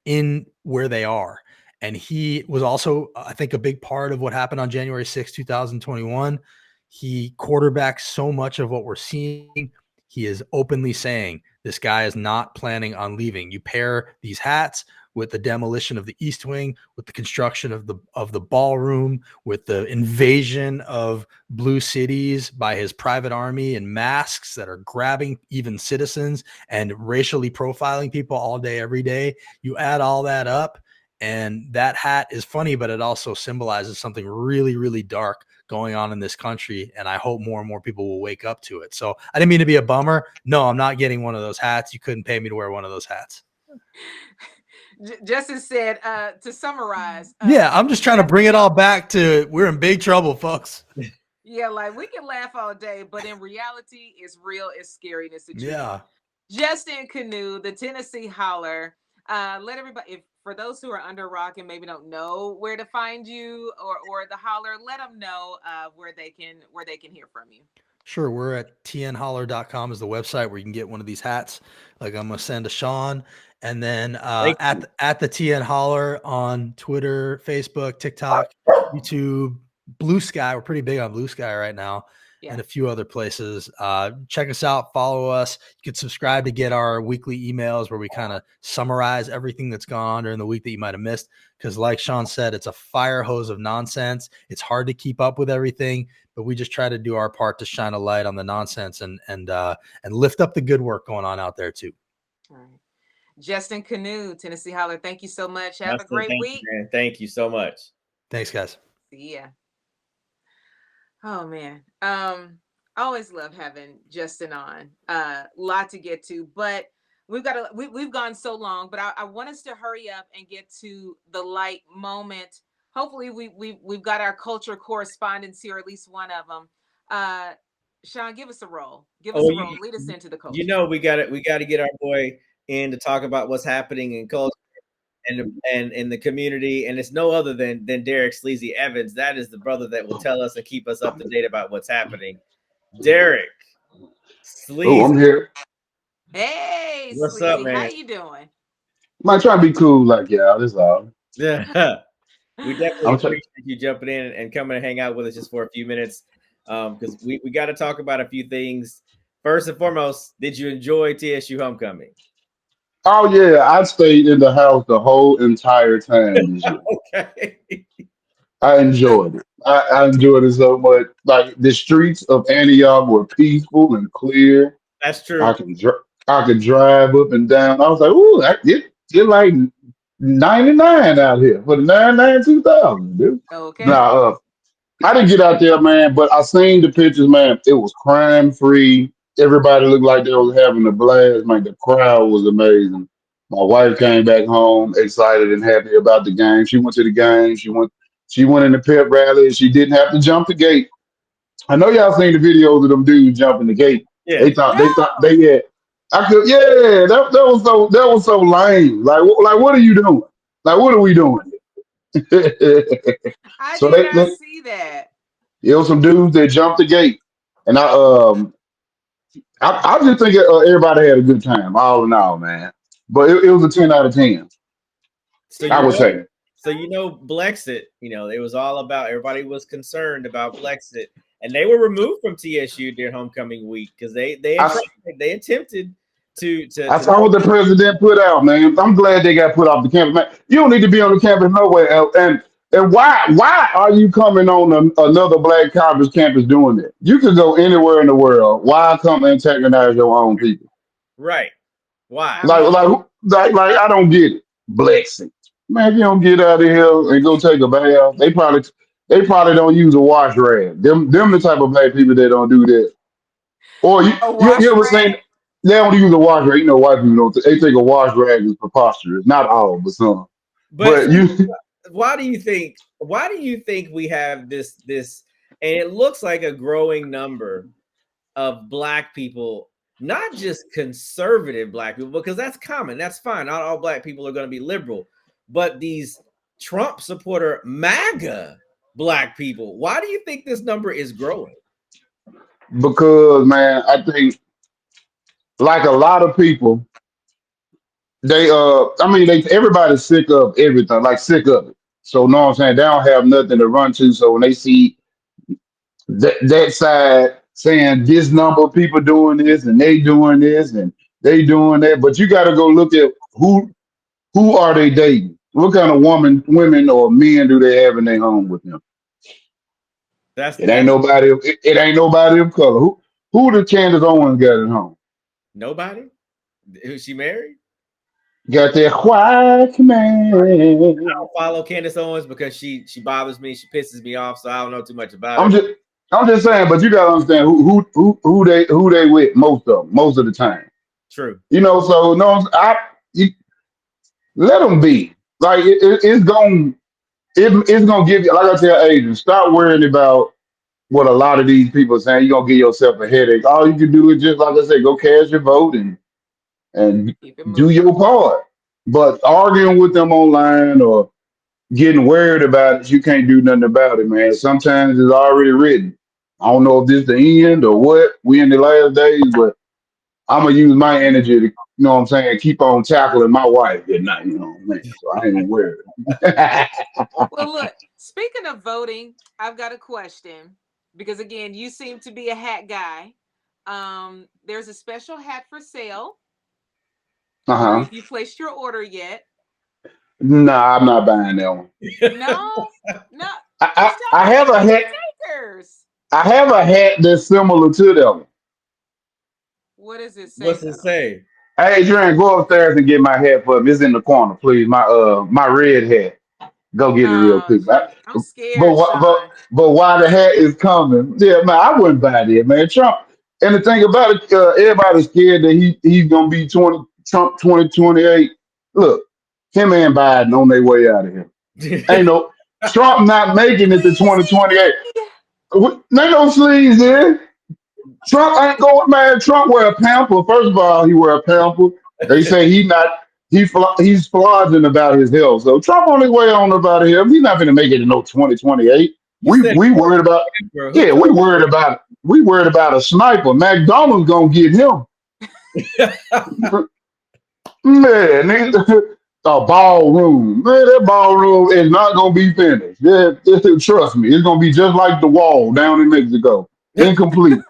Speaker 3: in where they are. And he was also, I think, a big part of what happened on January 6, 2021. He quarterbacked so much of what we're seeing. He is openly saying this guy is not planning on leaving. You pair these hats with the demolition of the East Wing, with the construction of the ballroom, with the invasion of blue cities by his private army and masks that are grabbing even citizens and racially profiling people all day, every day. You add all that up, and that hat is funny, but it also symbolizes something really, really dark going on in this country. And I hope more and more people will wake up to it. So I didn't mean to be a bummer. No, I'm not getting one of those hats. You couldn't pay me to wear one of those hats.
Speaker 1: Justin said, to summarize.
Speaker 3: I'm just trying to bring it all back to, we're in big trouble, folks.
Speaker 1: Yeah, like we can laugh all day, but in reality, it's real, it's scary, and it's the truth.
Speaker 3: Yeah.
Speaker 1: Justin Kanew, the Tennessee Holler. Let everybody, for those who are under rock and maybe don't know where to find you or the Holler, let them know where they can hear from you.
Speaker 3: Sure. We're at tnholler.com is the website where you can get one of these hats. Like I'm going to send to Sean. And then at the TN Holler on Twitter, Facebook, TikTok, YouTube, Blue Sky. We're pretty big on Blue Sky right now. Yeah. And a few other places. Check us out, follow us. You can subscribe to get our weekly emails where we kind of summarize everything that's gone on during the week that you might have missed. Because like Sean said, it's a fire hose of nonsense. It's hard to keep up with everything, but we just try to do our part to shine a light on the nonsense and lift up the good work going on out there too.
Speaker 1: All right. Justin Kanew, Tennessee Holler, thank you so much. Have a great week.
Speaker 2: Thank you so much.
Speaker 3: Thanks, guys.
Speaker 1: See ya. Oh man. I always love having Justin on. Lot to get to, but we've gone so long, but I want us to hurry up and get to the light moment. Hopefully we've got our culture correspondents here, at least one of them. Sean, give us a roll. Give us
Speaker 2: Oh,
Speaker 1: a roll. Lead us into the
Speaker 2: you
Speaker 1: culture.
Speaker 2: know we got it. We got to get our boy in to talk about what's happening in culture and in the community, and it's no other than Derek Sleazy Evans. That is the brother that will tell us and keep us up to date about what's happening. Derek
Speaker 4: Oh, I'm
Speaker 2: Sleazy,
Speaker 4: here.
Speaker 1: Hey,
Speaker 2: what's up,
Speaker 1: Sleazy, how
Speaker 2: man?
Speaker 1: you doing?
Speaker 4: Might try to be cool like y'all. That's all.
Speaker 2: Yeah, we definitely
Speaker 4: I'm trying.
Speaker 2: appreciate you jumping in and coming and hang out with us just for a few minutes, because we got to talk about a few things. First and foremost, did you enjoy TSU homecoming?
Speaker 4: Oh yeah, I stayed in the house the whole entire time this year.
Speaker 2: Okay,
Speaker 4: I enjoyed it. I enjoyed it so much. Like the streets of Antioch were peaceful and clear.
Speaker 2: that's
Speaker 4: I
Speaker 2: true.
Speaker 4: can I could drive up and down. I was like, ooh, it like 99 out here for the 99 2000, dude.
Speaker 1: Okay.
Speaker 4: Nah, I didn't get out there, man, but I seen the pictures, man. It was crime free. Everybody looked like they was having a blast. Man, the crowd was amazing. My wife came back home excited and happy about the game. She went to the game. She went in the pep rally and she didn't have to jump the gate. I know y'all seen the videos of them dudes jumping the gate.
Speaker 2: Yeah,
Speaker 4: They thought
Speaker 1: No.
Speaker 4: they had I could yeah, that was so lame. Like what are you doing? Like what are we doing?
Speaker 1: I
Speaker 4: So
Speaker 1: did not
Speaker 4: they
Speaker 1: see that.
Speaker 4: there was some dudes that jumped the gate, and I just think everybody had a good time, all in all, man. But it was a 10 out of 10,
Speaker 2: so
Speaker 4: I
Speaker 2: you
Speaker 4: would
Speaker 1: Okay.
Speaker 2: know
Speaker 4: say.
Speaker 2: Blexit, it was all about everybody was concerned about Blexit, and they were removed from TSU during homecoming week because they
Speaker 4: I
Speaker 2: had
Speaker 4: s-
Speaker 2: tried, they attempted
Speaker 4: I
Speaker 2: to
Speaker 4: saw what the president put out, man. I'm glad they got put off the campus, man. You don't need to be on the campus nowhere else. And why are you coming on another black college campus doing it? You could go anywhere in the world. Why come and antagonize your own people?
Speaker 2: right. Why?
Speaker 1: I
Speaker 4: Like, like,
Speaker 1: mean,
Speaker 4: I don't get it. Blessing. Man, if you don't get out of here and go take a bath, they probably don't use a wash rag. Them the type of black people that don't do that. Or you
Speaker 1: a
Speaker 4: you,
Speaker 1: wash
Speaker 4: you ever
Speaker 1: rag.
Speaker 4: seen they don't use a wash rag. You know, white people don't. They think a wash rag is preposterous. Not all, but some.
Speaker 2: But
Speaker 4: But you,
Speaker 2: why do you think we have this and it looks like a growing number of black people, not just conservative black people, because that's common, that's fine, not all black people are going to be liberal, but these Trump supporter MAGA black people, why do you think this number is growing?
Speaker 4: because man, I think like a lot of people, I mean, everybody's sick of everything, like sick of it. So, know what I'm saying? They don't have nothing to run to. So when they see that side saying this number of people doing this and they doing this and they doing that, but you got to go look at who are they dating? What kind of women or men do they have in their home with them?
Speaker 2: That's
Speaker 4: It ain't
Speaker 2: that's
Speaker 4: nobody. It ain't nobody of color. Who the Candace Owens got at home?
Speaker 2: nobody. Is she married?
Speaker 4: Got that white
Speaker 2: I
Speaker 4: man.
Speaker 2: don't follow Candace Owens because she bothers me, she pisses me off, so I don't know too much about
Speaker 4: I'm
Speaker 2: her.
Speaker 4: just I'm just saying, but you gotta understand who they with most of the time.
Speaker 2: True.
Speaker 4: So no, you, let them be. Like it's gonna give you, like I tell agents, stop worrying about what a lot of these people are saying. You're gonna give yourself a headache. All you can do is just, like I said, go cast your vote and
Speaker 1: Keep it
Speaker 4: do
Speaker 1: moving.
Speaker 4: your part. But arguing with them online or getting worried about it, you can't do nothing about it, man. Sometimes it's already written. I don't know if this the end or what. We in the last days, but I'm gonna use my energy to, what I'm saying, keep on tackling my wife at night, man. So I ain't worried.
Speaker 1: Well, look, speaking of voting, I've got a question because again, you seem to be a hat guy. There's a special hat for sale. Wondering
Speaker 4: Uh-huh.
Speaker 1: if you placed your order yet.
Speaker 4: Nah, I'm not buying that one.
Speaker 1: No, no.
Speaker 4: I,
Speaker 1: Well,
Speaker 4: I,
Speaker 1: Sean,
Speaker 4: I
Speaker 1: we
Speaker 4: have a
Speaker 1: got
Speaker 4: hat.
Speaker 1: some takers.
Speaker 4: I have a hat that's similar to that one.
Speaker 1: What does it say
Speaker 2: What's it
Speaker 1: though?
Speaker 2: say?
Speaker 4: Hey, Adrian, go upstairs and get my hat for me. It's in the corner, please. My red hat. Go get it real quick.
Speaker 1: I'm
Speaker 4: But
Speaker 1: scared,
Speaker 4: wh- but
Speaker 1: Sean.
Speaker 4: but while the hat is coming, yeah, man, I wouldn't buy that, man. Trump. And the thing about it, everybody's scared that he's gonna be Trump 2028. Look, him and Biden on their way out of here. Ain't no Trump not making it to 2028.
Speaker 1: Sleazy.
Speaker 4: Ain't no sleaze there. Trump ain't going, man. Trump wear a pamper. First of all, he wear a pamper. They say he's flogging about his health. So Trump only way on about him. He's not gonna make it in no 2028.
Speaker 2: You said
Speaker 4: We worried about
Speaker 2: bro,
Speaker 4: yeah, we worried about a sniper. McDonald's gonna get him. Man, a ballroom. Man, that ballroom is not gonna be finished. Yeah, trust me, it's gonna be just like the wall down in Mexico. Incomplete.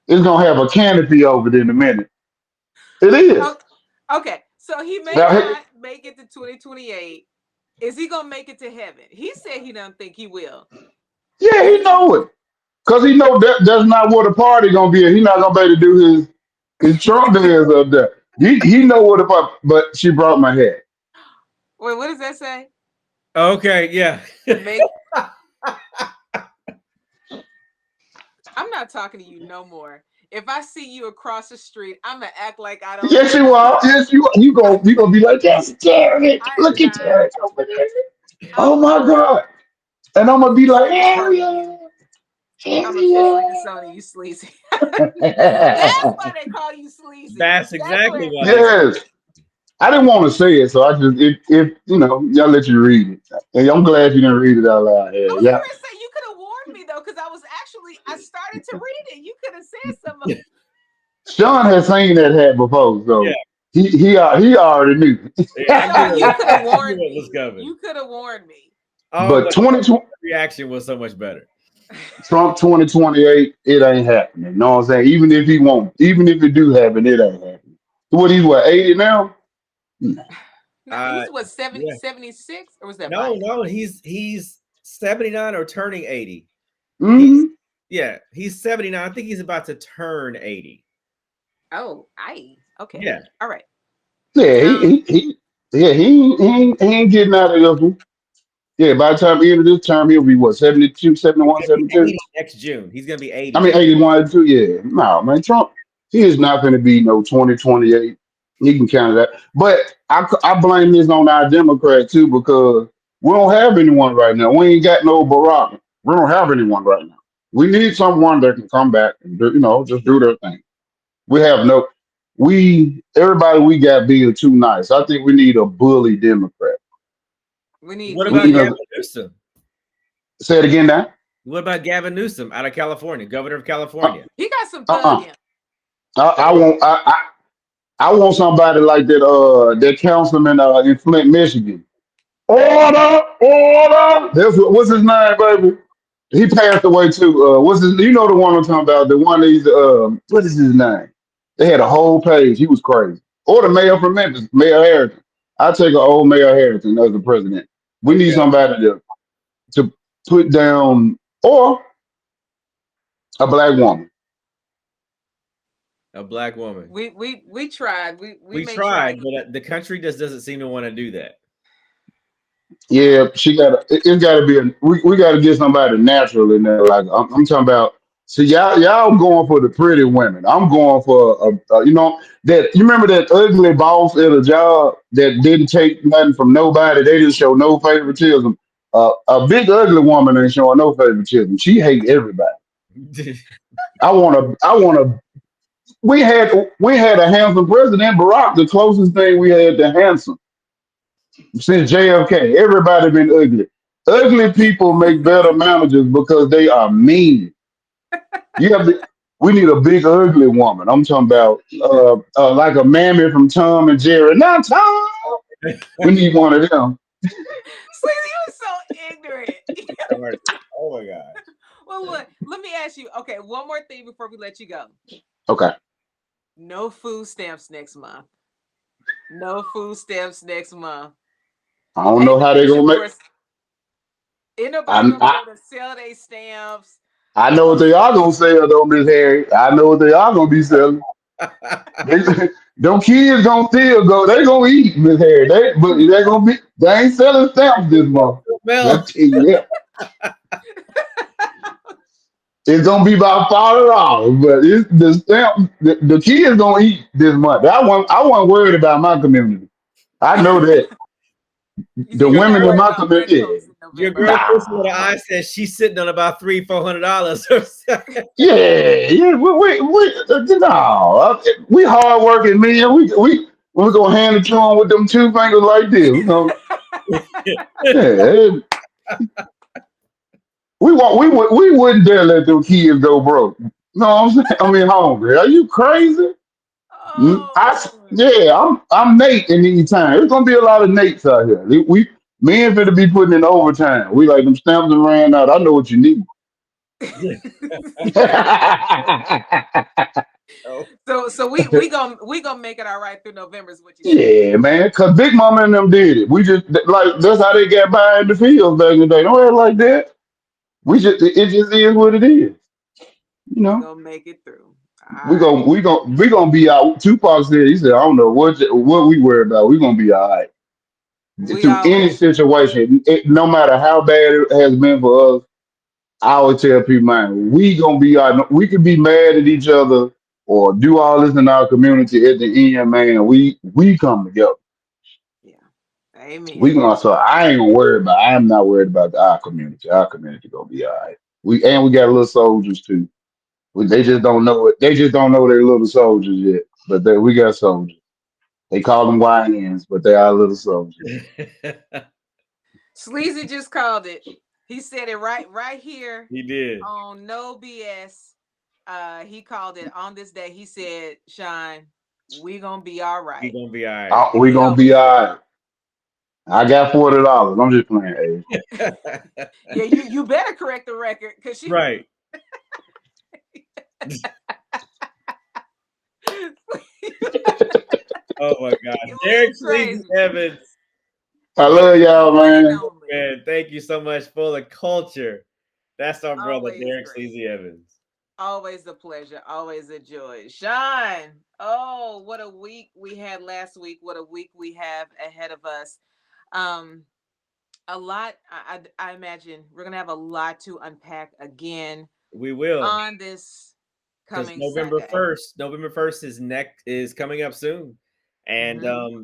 Speaker 4: It's gonna have a canopy over it in a minute. It is.
Speaker 1: Okay, so he may
Speaker 4: Now,
Speaker 1: not make it to 2028. Is he gonna make it to heaven? He said he don't think he will.
Speaker 4: yeah, he know it. Cause he know that's not what the party gonna be. He not gonna be able to do his Trump dance up there. He know what the party, but she brought my hat.
Speaker 1: Wait, what does that say?
Speaker 2: Okay, yeah.
Speaker 1: Make... I'm not talking to you no more. If I see you across the street, I'm gonna act like I don't.
Speaker 4: Yes, you are. Yes, you gonna be like, that's Jared.
Speaker 1: I am
Speaker 4: Look at
Speaker 1: not.
Speaker 4: Jared over there.
Speaker 1: I'm
Speaker 4: Oh my
Speaker 1: not.
Speaker 4: God. And I'm gonna be like, hell
Speaker 1: I'm
Speaker 4: yeah.
Speaker 1: officially disowning you, sleazy. That's why they call you sleazy.
Speaker 2: That's exactly
Speaker 1: what.
Speaker 2: what.
Speaker 4: Yes. I didn't want to say it, so I just if you know, y'all let you read it. And I'm glad you didn't read it out loud.
Speaker 1: I was
Speaker 4: Yeah.
Speaker 1: gonna say you could have warned me though, because I started to read it. You could have said something.
Speaker 4: Sean has seen that hat before, so
Speaker 2: Yeah.
Speaker 4: he already knew.
Speaker 2: Yeah,
Speaker 1: So you could have warned
Speaker 2: what was
Speaker 1: me.
Speaker 2: coming.
Speaker 1: You could have warned me.
Speaker 2: Oh,
Speaker 4: But
Speaker 2: but
Speaker 4: 2020
Speaker 2: reaction was so much better.
Speaker 4: Trump 2028, it ain't happening. You know what I'm saying? Even if it do happen, it ain't happening. What he's 80 now?
Speaker 1: No, he's what 70,
Speaker 2: yeah.
Speaker 1: 76, or was that
Speaker 2: No, he's 79 or turning 80.
Speaker 4: Mm-hmm.
Speaker 2: He's 79. I think he's about to turn 80.
Speaker 1: Oh, okay.
Speaker 2: Yeah.
Speaker 1: All right.
Speaker 4: Yeah, he ain't getting out of this one. Yeah, by the time the end of this term, he'll be what, 72, 71, 72?
Speaker 2: 80 next June. He's gonna be 80.
Speaker 4: I mean 81 too, yeah. No, man, Trump, he is not gonna be no 2028. He can count that. But I blame this on our Democrats too, because we don't have anyone right now. We ain't got no Barack. We don't have anyone right now. We need someone that can come back and just do their thing. We have no everybody we got being too nice. I think we need a bully Democrat.
Speaker 2: What about Gavin Newsom?
Speaker 4: Say it again now.
Speaker 2: What about Gavin Newsom out of California, governor of California?
Speaker 1: He got some thug in him.
Speaker 4: I want somebody like that councilman in Flint, Michigan. Order. What's his name, baby? He passed away too. You know the one I'm talking about? The one he's what is his name? They had a whole page. He was crazy. Or the mayor from Memphis, Mayor Harrison. I take an old Mayor Harrison as the president. We need somebody to put down, or a black woman.
Speaker 2: A black woman.
Speaker 1: We tried. We
Speaker 2: tried, but the country just doesn't seem to want to do that.
Speaker 4: Yeah, it's gotta be we gotta get somebody natural in there. Like I'm talking about. See, y'all going for the pretty women. I'm going for that. You remember that ugly boss at a job that didn't take nothing from nobody. They didn't show no favoritism. A big ugly woman ain't showing no favoritism. She hate everybody. I wanna. We had a handsome president, Barack, the closest thing we had to handsome since JFK. Everybody been ugly. Ugly people make better managers because they are mean. We need a big ugly woman. I'm talking about like a mammy from Tom and Jerry. Not Tom. We need one of them.
Speaker 1: Sleazy, you so ignorant.
Speaker 2: Oh my God.
Speaker 1: Well, look, let me ask you. Okay, one more thing before we let you go.
Speaker 4: Okay.
Speaker 1: No food stamps next month. No food stamps next month.
Speaker 4: I don't know how they're gonna make.
Speaker 1: Ain't nobody gonna be able to sell their stamps.
Speaker 4: I know what they are gonna sell though, Miss Harry. I know what they are gonna be selling. Them kids gonna still go. They gonna eat, Miss Harry. They ain't selling stamps this month. Yeah. It's gonna be about $40, but it's the stamp. The kids gonna eat this month. I wasn't worried about my community. I know that the women in my community.
Speaker 2: Your
Speaker 1: November.
Speaker 2: girl Crystal with the eye says she's sitting on about $300-400.
Speaker 4: Yeah. No, we hard working men. We gonna hand it to them with them two fingers like this. We gonna, yeah. We wouldn't dare let them kids go broke. No, I'm saying, I mean, hungry. Are you crazy?
Speaker 1: Oh Lord.
Speaker 4: Yeah, I'm Nate in these times. There's gonna be a lot of Nates out here. We men finna be putting in overtime. We like them stamps and ran out. I know what you need.
Speaker 2: Oh,
Speaker 1: So we gonna make it all right through November is what you're saying.
Speaker 4: Yeah, man. Cause Big Mama and them did it. We just like that's how they got by in the fields back in the day. Don't act like that. It just is what it is. You
Speaker 1: We're
Speaker 4: know.
Speaker 1: gonna make it through. All
Speaker 4: We
Speaker 1: right.
Speaker 4: gon' we gon' we gonna be out. Tupac said he said, I don't know what we worry about. We gonna be all right.
Speaker 1: We
Speaker 4: Through any
Speaker 1: always
Speaker 4: situation, no matter how bad it has been for us, I would tell people, man, we gonna be all right. We could be mad at each other or do all this in our community. At the end, man, we come together.
Speaker 1: yeah.
Speaker 4: We
Speaker 1: Amen.
Speaker 4: gonna so I ain't gonna worry about. I am not worried about our community. Our community gonna be all right. We got little soldiers too. They just don't know it. They just don't know they're little soldiers yet. But we got soldiers. They call them YNs, but they are little soldiers.
Speaker 1: Sleazy just called it. He said it right here
Speaker 2: he did.
Speaker 1: on No BS. He called it on this day. He said, Sean, we gonna be all
Speaker 2: He
Speaker 1: right.
Speaker 2: gonna be all right.
Speaker 1: And
Speaker 4: We
Speaker 1: we
Speaker 4: gonna be
Speaker 1: always
Speaker 4: all right. I got $40. I'm just playing.
Speaker 1: yeah, you better correct the record because she
Speaker 2: Right. Oh my God.
Speaker 1: you
Speaker 2: Derek
Speaker 1: ain't
Speaker 2: Sleazy
Speaker 1: crazy.
Speaker 2: Evans.
Speaker 4: I love y'all,
Speaker 1: One and
Speaker 4: man.
Speaker 1: only.
Speaker 2: Man, thank you so much for the culture. That's our brother,
Speaker 1: Always
Speaker 2: Derek
Speaker 1: great.
Speaker 2: Sleazy Evans.
Speaker 1: Always a pleasure. Always a joy. Sean, oh, what a week we had last week. What a week we have ahead of us. Um, a lot. I imagine we're gonna have a lot to unpack again
Speaker 2: We will.
Speaker 1: on this
Speaker 2: Because
Speaker 1: coming
Speaker 2: November
Speaker 1: Sunday.
Speaker 2: 1st, November 1st is coming up soon. And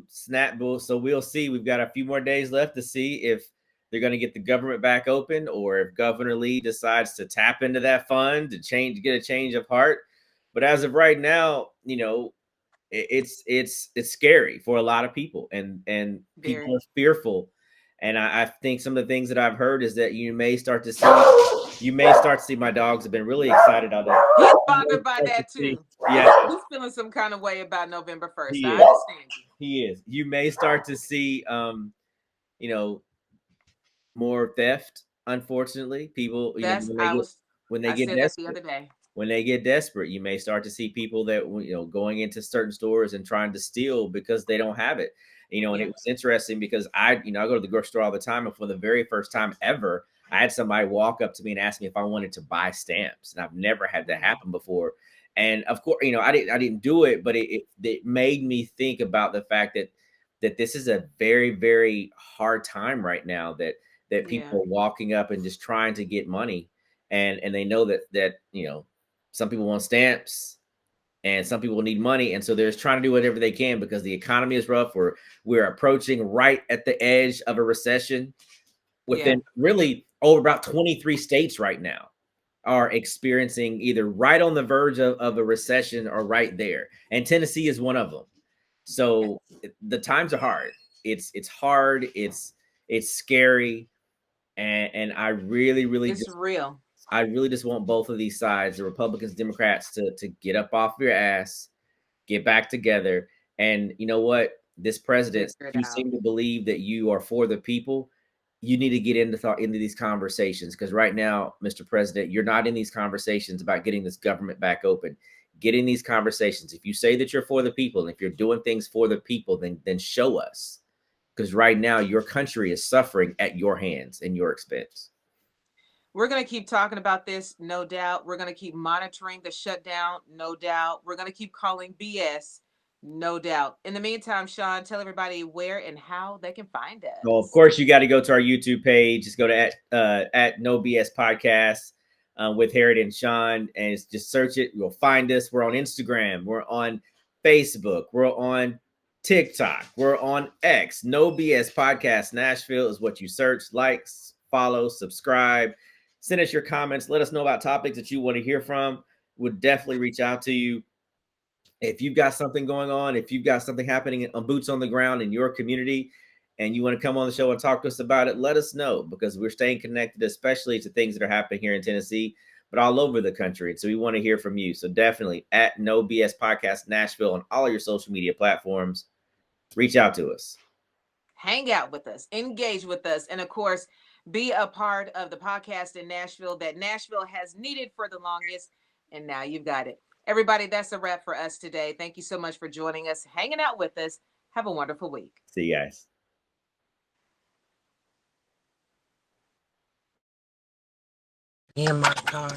Speaker 2: Snap will, so we'll see. We've got a few more days left to see if they're going to get the government back open or if Governor Lee decides to tap into that fund to get a change of heart. But as of right now, it's scary for a lot of people and people
Speaker 1: Very.
Speaker 2: are fearful. And I think some of the things that I've heard is that you may start to see my dogs have been really excited on that.
Speaker 1: He's bothered by that too.
Speaker 2: Yeah,
Speaker 1: He's feeling some kind of way about November 1st.
Speaker 2: he
Speaker 1: I
Speaker 2: is.
Speaker 1: understand you.
Speaker 2: He is. You may start to see you know, more theft, unfortunately. People,
Speaker 1: That's
Speaker 2: when they
Speaker 1: I
Speaker 2: get
Speaker 1: said that the other
Speaker 2: desperate.
Speaker 1: day.
Speaker 2: When they get desperate, you may start to see people that going into certain stores and trying to steal because they don't have it. And it
Speaker 1: Yeah.
Speaker 2: was interesting because I go to the grocery store all the time, and for the very first time ever, I had somebody walk up to me and ask me if I wanted to buy stamps, and I've never had that happen before. And of course, I didn't do it, but it made me think about the fact that this is a very, very hard time right now, that
Speaker 1: Yeah.
Speaker 2: people are walking up and just trying to get money, and they know that some people want stamps and some people need money. And so they're just trying to do whatever they can because the economy is rough. We're approaching right at the edge of a recession within really over about 23 states right now are experiencing either right on the verge of a recession or right there. And Tennessee is one of them. So the times are hard. It's hard. It's scary. And I really, really
Speaker 1: It's real.
Speaker 2: I really just want both of these sides, the Republicans, Democrats, to get up off your ass, get back together. And you know what? This president,
Speaker 1: Figure
Speaker 2: if
Speaker 1: it
Speaker 2: you
Speaker 1: out.
Speaker 2: seem to believe that you are for the people, you need to get into these conversations. Because right now, Mr. President, you're not in these conversations about getting this government back open. Get in these conversations. If you say that you're for the people, and if you're doing things for the people, then show us. Because right now, your country is suffering at your hands and your expense.
Speaker 1: We're going to keep talking about this, no doubt. We're going to keep monitoring the shutdown, no doubt. We're going to keep calling BS, no doubt. In the meantime, Sean, tell everybody where and how they can find us.
Speaker 2: Well, of course, you got to go to our YouTube page. Just go to at No BS Podcast with Harriet and Sean, and just search it. You'll find us. We're on Instagram. We're on Facebook. We're on TikTok. We're on X. No BS Podcast Nashville is what you search. Likes, follow, subscribe, send us your comments. Let us know about topics that you want to hear from. We'll definitely reach out to you. If you've got something going on, if you've got something happening on boots on the ground in your community and you want to come on the show and talk to us about it, let us know, because we're staying connected, especially to things that are happening here in Tennessee, but all over the country. So we want to hear from you. So definitely at No BS Podcast Nashville on all of your social media platforms. Reach out to us.
Speaker 1: Hang out with us, engage with us, and of course, be a part of the podcast in Nashville that Nashville has needed for the longest. And now you've got it. Everybody, that's a wrap for us today. Thank you so much for joining us, hanging out with us. Have a wonderful week.
Speaker 2: See you guys.
Speaker 5: Me and my car.